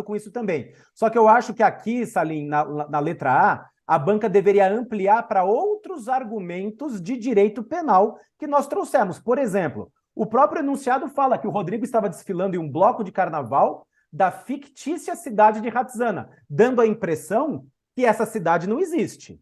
com isso também. Só que eu acho que aqui, Salim, na letra A banca deveria ampliar para outros argumentos de direito penal que nós trouxemos. Por exemplo, o próprio enunciado fala que o Rodrigo estava desfilando em um bloco de carnaval da fictícia cidade de Hatzana, dando a impressão que essa cidade não existe.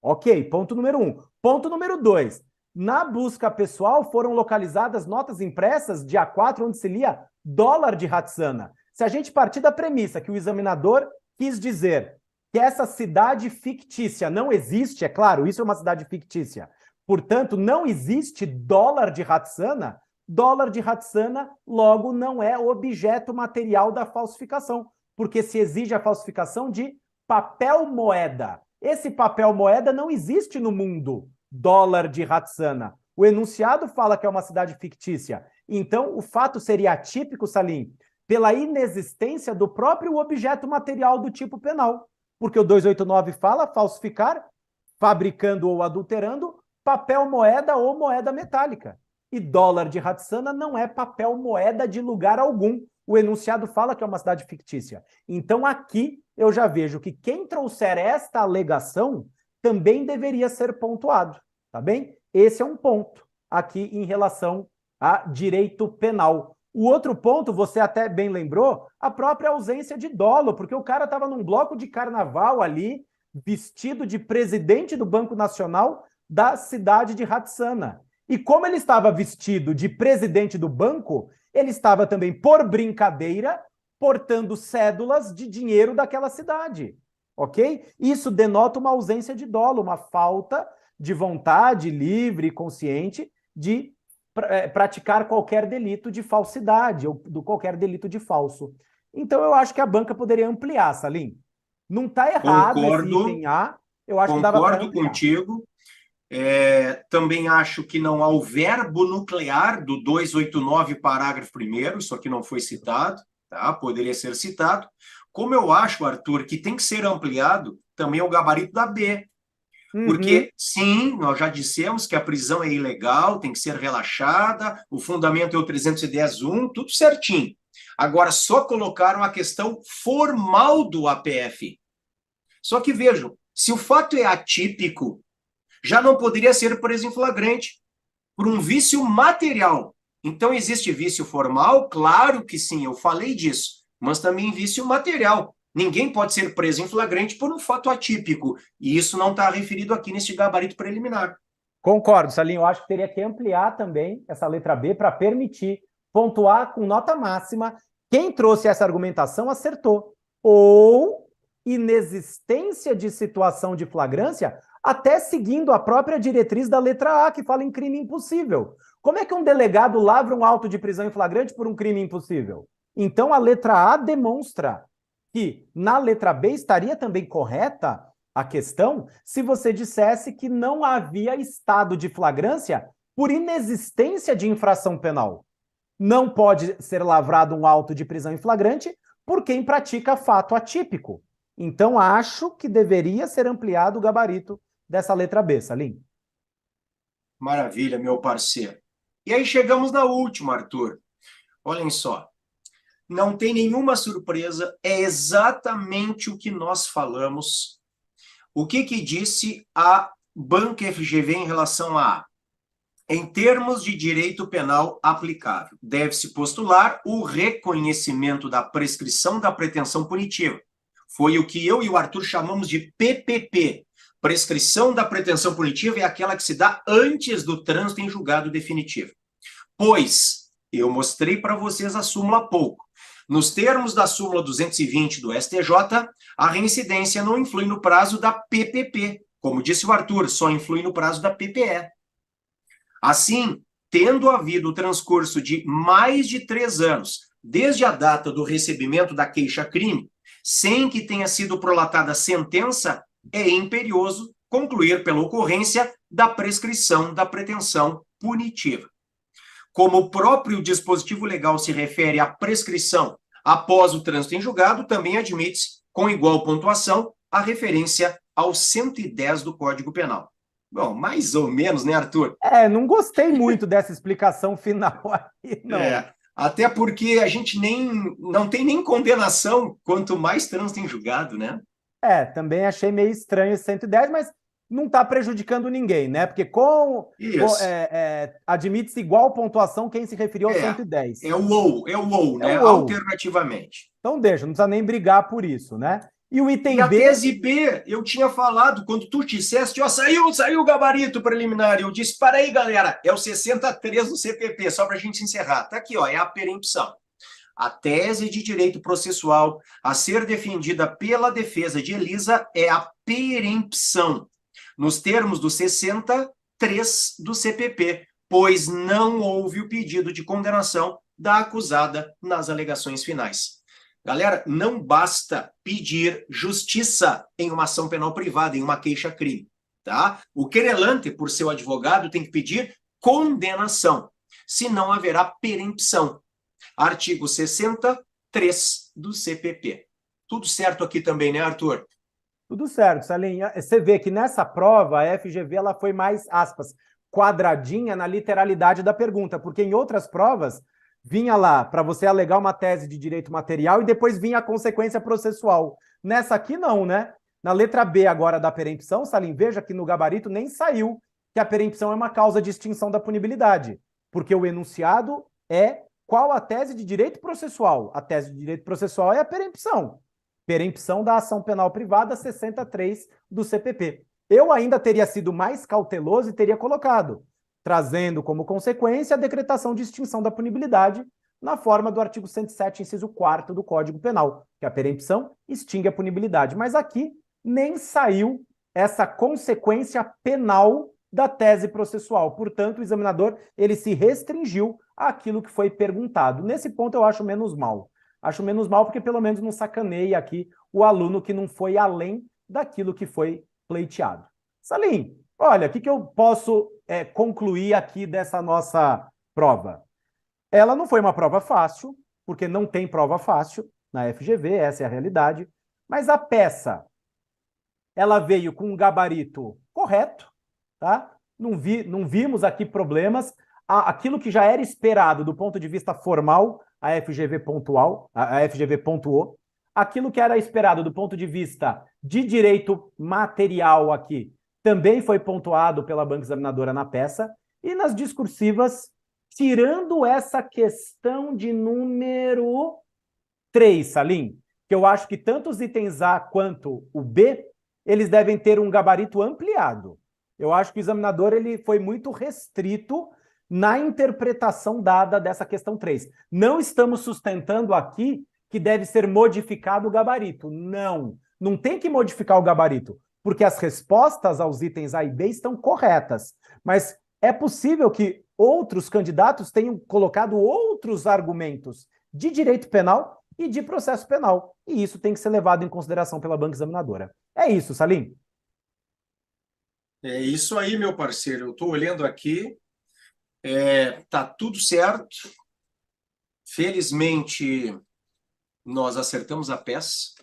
Ok, ponto número 1. Ponto número 2. Na busca pessoal foram localizadas notas impressas de A4 onde se lia dólar de Hatzana. Se a gente partir da premissa que o examinador quis dizer que essa cidade fictícia não existe, é claro, isso é uma cidade fictícia, portanto, não existe dólar de Hatzana logo não é objeto material da falsificação, porque se exige a falsificação de papel moeda. Esse papel moeda não existe no mundo, dólar de Hatzana. O enunciado fala que é uma cidade fictícia. Então, o fato seria atípico, Salim, pela inexistência do próprio objeto material do tipo penal. Porque o 289 fala falsificar, fabricando ou adulterando, papel moeda ou moeda metálica. E dólar de Hatzana não é papel moeda de lugar algum. O enunciado fala que é uma cidade fictícia. Então, aqui eu já vejo que quem trouxer esta alegação também deveria ser pontuado, tá bem? Esse é um ponto aqui em relação a direito penal. O outro ponto, você até bem lembrou, a própria ausência de dolo, porque o cara estava num bloco de carnaval ali, vestido de presidente do Banco Nacional da cidade de Hatzana. E como ele estava vestido de presidente do banco, ele estava também, por brincadeira, portando cédulas de dinheiro daquela cidade, ok? Isso denota uma ausência de dolo, uma falta de vontade livre e consciente de praticar qualquer delito de falsidade ou qualquer delito de falso. Então, eu acho que a banca poderia ampliar, Salim. Não está errado esse item A, eu acho que dava para ampliar. Concordo contigo. Também acho que não há o verbo nuclear do 289, parágrafo 1º, isso aqui não foi citado, tá? Poderia ser citado. Como eu acho, Arthur, que tem que ser ampliado também o gabarito da B. Porque, sim, nós já dissemos que a prisão é ilegal, tem que ser relaxada, o fundamento é o 310.1, tudo certinho. Agora, só colocaram a questão formal do APF. Só que, vejam, se o fato é atípico, já não poderia ser preso em flagrante por um vício material. Então, existe vício formal? Claro que sim, eu falei disso, mas também vício material. Ninguém pode ser preso em flagrante por um fato atípico, e isso não está referido aqui neste gabarito preliminar. Concordo, Salim, eu acho que teria que ampliar também essa letra B para permitir pontuar com nota máxima. Quem trouxe essa argumentação acertou. Ou inexistência de situação de flagrância, até seguindo a própria diretriz da letra A, que fala em crime impossível. Como é que um delegado lavra um auto de prisão em flagrante por um crime impossível? Então, a letra A demonstra que na letra B estaria também correta a questão se você dissesse que não havia estado de flagrância por inexistência de infração penal. Não pode ser lavrado um auto de prisão em flagrante por quem pratica fato atípico. Então, acho que deveria ser ampliado o gabarito dessa letra B, Salim. Maravilha, meu parceiro. E aí chegamos na última, Arthur. Olhem só. Não tem nenhuma surpresa, é exatamente o que nós falamos. O que disse a Banca FGV em relação a em termos de direito penal aplicável, deve-se postular o reconhecimento da prescrição da pretensão punitiva. Foi o que eu e o Arthur chamamos de PPP. Prescrição da pretensão punitiva é aquela que se dá antes do trânsito em julgado definitivo. Pois, eu mostrei para vocês a súmula há pouco. Nos termos da súmula 220 do STJ, a reincidência não influi no prazo da PPP. Como disse o Arthur, só influi no prazo da PPE. Assim, tendo havido o transcurso de mais de 3 anos, desde a data do recebimento da queixa-crime, sem que tenha sido prolatada a sentença, é imperioso concluir pela ocorrência da prescrição da pretensão punitiva. Como o próprio dispositivo legal se refere à prescrição após o trânsito em julgado, também admite-se, com igual pontuação, a referência ao 110 do Código Penal. Bom, mais ou menos, né, Arthur? Não gostei muito dessa explicação final aí, não. Até porque a gente não tem nem condenação, quanto mais trânsito em julgado, né? Também achei meio estranho esse 110, mas não está prejudicando ninguém, né? Porque Isso. admite-se igual pontuação quem se referiu ao É, 110. é o ou, né? o ou. Alternativamente. Então deixa, não precisa nem brigar por isso, né? E o item E a B... tese B, eu tinha falado, quando tu disseste, ó, saiu o gabarito preliminar, eu disse, para aí, galera, é o 63 do CPP, só para a gente encerrar. Tá aqui, ó, é a perempção. A tese de direito processual a ser defendida pela defesa de Elisa é a perempção, nos termos do 63 do CPP, pois não houve o pedido de condenação da acusada nas alegações finais. Galera, não basta pedir justiça em uma ação penal privada, em uma queixa-crime, tá? O querelante, por seu advogado, tem que pedir condenação, senão haverá perempção. Artigo 63 do CPP. Tudo certo aqui também, né, Arthur? Tudo certo, Salim. Você vê que nessa prova a FGV ela foi mais, aspas, quadradinha na literalidade da pergunta, porque em outras provas vinha lá para você alegar uma tese de direito material e depois vinha a consequência processual. Nessa aqui não, né? Na letra B agora da perempção, Salim, veja que no gabarito nem saiu que a perempção é uma causa de extinção da punibilidade, porque o enunciado é qual a tese de direito processual. A tese de direito processual é a perempção. Perempção da ação penal privada 63 do CPP. Eu ainda teria sido mais cauteloso e teria colocado, trazendo como consequência a decretação de extinção da punibilidade na forma do artigo 107, inciso 4º do Código Penal, que a perempção extingue a punibilidade. Mas aqui nem saiu essa consequência penal da tese processual. Portanto, o examinador ele se restringiu àquilo que foi perguntado. Nesse ponto eu acho menos mal. Acho menos mal porque pelo menos não sacaneia aqui o aluno que não foi além daquilo que foi pleiteado. Salim, olha, o que eu posso concluir aqui dessa nossa prova? Ela não foi uma prova fácil, porque não tem prova fácil na FGV, essa é a realidade, mas a peça, ela veio com um gabarito correto, tá? Não vimos aqui problemas. Aquilo que já era esperado do ponto de vista formal, a FGV pontuou. Aquilo que era esperado do ponto de vista de direito material aqui, também foi pontuado pela banca examinadora na peça. E nas discursivas, tirando essa questão de número 3, Salim, que eu acho que tanto os itens A quanto o B, eles devem ter um gabarito ampliado. Eu acho que o examinador ele foi muito restrito na interpretação dada dessa questão 3. Não estamos sustentando aqui que deve ser modificado o gabarito. Não tem que modificar o gabarito, porque as respostas aos itens A e B estão corretas. Mas é possível que outros candidatos tenham colocado outros argumentos de direito penal e de processo penal. E isso tem que ser levado em consideração pela banca examinadora. É isso, Salim? É isso aí, meu parceiro. Eu estou olhando aqui. Tá tudo certo. Felizmente, nós acertamos a peça.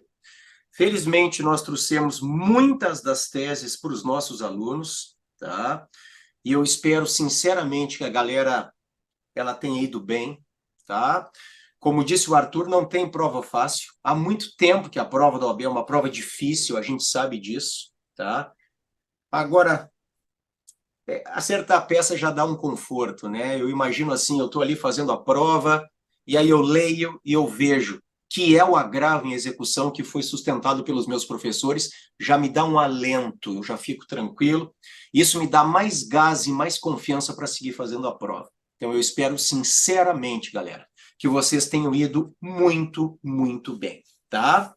Felizmente, nós trouxemos muitas das teses para os nossos alunos, tá? E eu espero, sinceramente, que a galera ela tenha ido bem, tá? Como disse o Arthur, não tem prova fácil. Há muito tempo que a prova da OAB é uma prova difícil, a gente sabe disso, tá? Agora, acertar a peça já dá um conforto, né? Eu imagino assim, eu estou ali fazendo a prova, e aí eu leio e eu vejo que é o agravo em execução que foi sustentado pelos meus professores, já me dá um alento, eu já fico tranquilo. Isso me dá mais gás e mais confiança para seguir fazendo a prova. Então eu espero sinceramente, galera, que vocês tenham ido muito, muito bem, tá?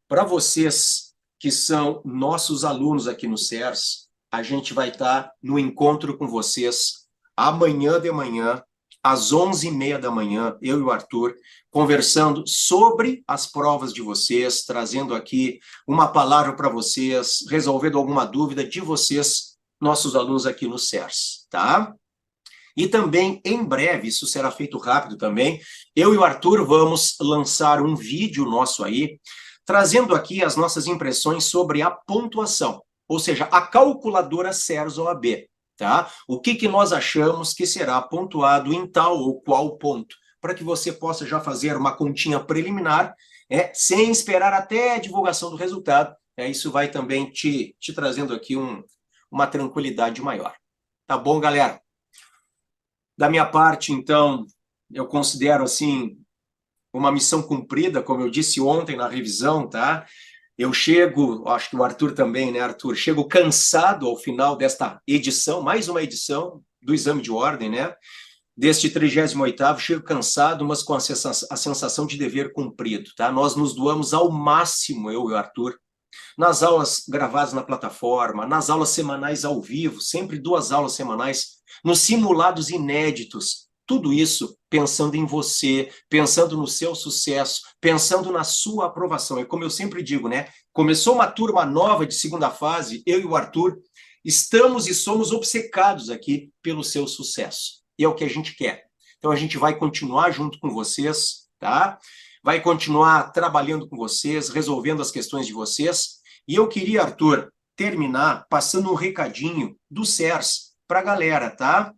Para vocês que são nossos alunos aqui no CERS, a gente vai estar no encontro com vocês amanhã de manhã, às 11h30 da manhã, eu e o Arthur, conversando sobre as provas de vocês, trazendo aqui uma palavra para vocês, resolvendo alguma dúvida de vocês, nossos alunos aqui no CERS, tá? E também, em breve, isso será feito rápido também, eu e o Arthur vamos lançar um vídeo nosso aí, trazendo aqui as nossas impressões sobre a pontuação, ou seja, a calculadora CERS OAB, tá? O que nós achamos que será pontuado em tal ou qual ponto, para que você possa já fazer uma continha preliminar, sem esperar até a divulgação do resultado, Isso vai também te trazendo aqui uma tranquilidade maior. Tá bom, galera? Da minha parte, então, eu considero, assim, uma missão cumprida, como eu disse ontem na revisão, tá? Eu chego, acho que o Arthur também, né, Arthur? Chego cansado ao final desta edição, mais uma edição do Exame de Ordem, né? Deste 38º, chego cansado, mas com a sensação de dever cumprido, tá? Nós nos doamos ao máximo, eu e o Arthur, nas aulas gravadas na plataforma, nas aulas semanais ao vivo, sempre 2 aulas semanais, nos simulados inéditos, tudo isso pensando em você, pensando no seu sucesso, pensando na sua aprovação. É como eu sempre digo, né? Começou uma turma nova de segunda fase, eu e o Arthur estamos e somos obcecados aqui pelo seu sucesso. E é o que a gente quer. Então a gente vai continuar junto com vocês, tá? Vai continuar trabalhando com vocês, resolvendo as questões de vocês. E eu queria, Arthur, terminar passando um recadinho do SERS para a galera, tá?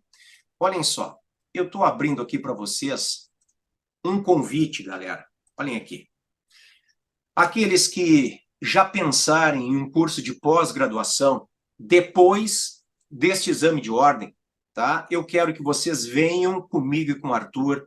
Olhem só, eu estou abrindo aqui para vocês um convite, galera. Olhem aqui. Aqueles que já pensarem em um curso de pós-graduação depois deste exame de ordem, tá? Eu quero que vocês venham comigo e com o Arthur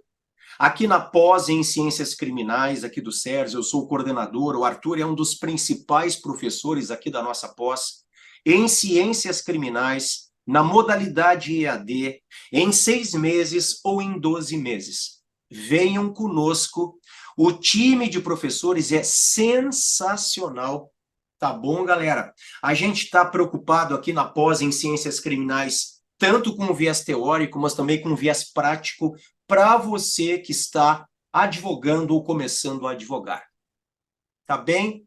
aqui na pós em Ciências Criminais, aqui do SERS. Eu sou o coordenador, o Arthur é um dos principais professores aqui da nossa pós, em Ciências Criminais, na modalidade EAD, em 6 meses ou em 12 meses. Venham conosco, o time de professores é sensacional, tá bom, galera? A gente está preocupado aqui na pós em Ciências Criminais, tanto com o viés teórico, mas também com o viés prático, para você que está advogando ou começando a advogar. Tá bem?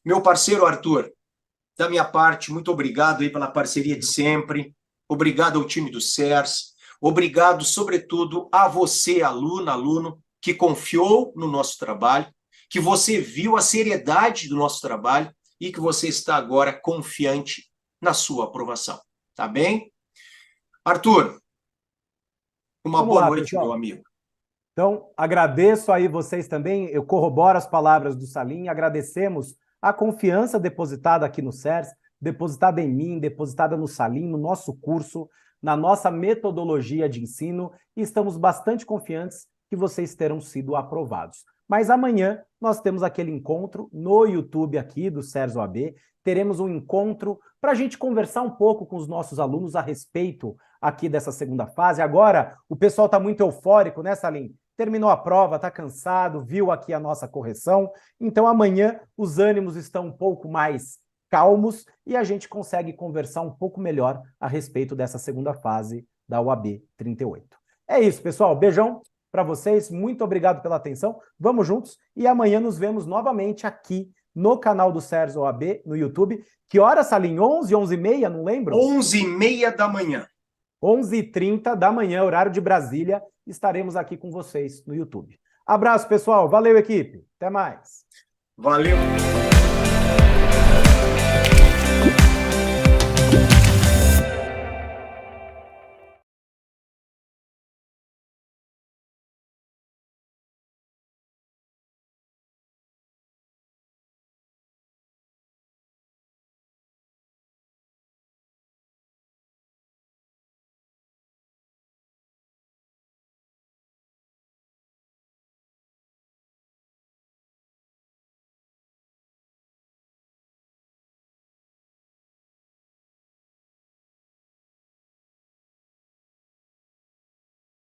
Meu parceiro Arthur, da minha parte, muito obrigado aí pela parceria de sempre. Obrigado ao time do SERS. Obrigado, sobretudo, a você, aluno, que confiou no nosso trabalho, que você viu a seriedade do nosso trabalho e que você está agora confiante na sua aprovação. Tá bem? Arthur, uma boa noite, pessoal. Meu amigo. Então, agradeço aí vocês também, eu corroboro as palavras do Salim, agradecemos a confiança depositada aqui no SERS, depositada em mim, depositada no Salim, no nosso curso, na nossa metodologia de ensino, e estamos bastante confiantes que vocês terão sido aprovados. Mas amanhã nós temos aquele encontro no YouTube aqui do SERS OAB, teremos um encontro para a gente conversar um pouco com os nossos alunos a respeito aqui dessa segunda fase. Agora, o pessoal está muito eufórico, né, Salim? Terminou a prova, está cansado, viu aqui a nossa correção. Então, amanhã, os ânimos estão um pouco mais calmos e a gente consegue conversar um pouco melhor a respeito dessa segunda fase da UAB 38. É isso, pessoal. Beijão para vocês. Muito obrigado pela atenção. Vamos juntos e amanhã nos vemos novamente aqui no canal do SERS OAB, no YouTube. Que hora, Salim? 11, 11h30? Não lembro? 11h30 da manhã. 11h30 da manhã, horário de Brasília, estaremos aqui com vocês no YouTube. Abraço, pessoal. Valeu, equipe. Até mais. Valeu.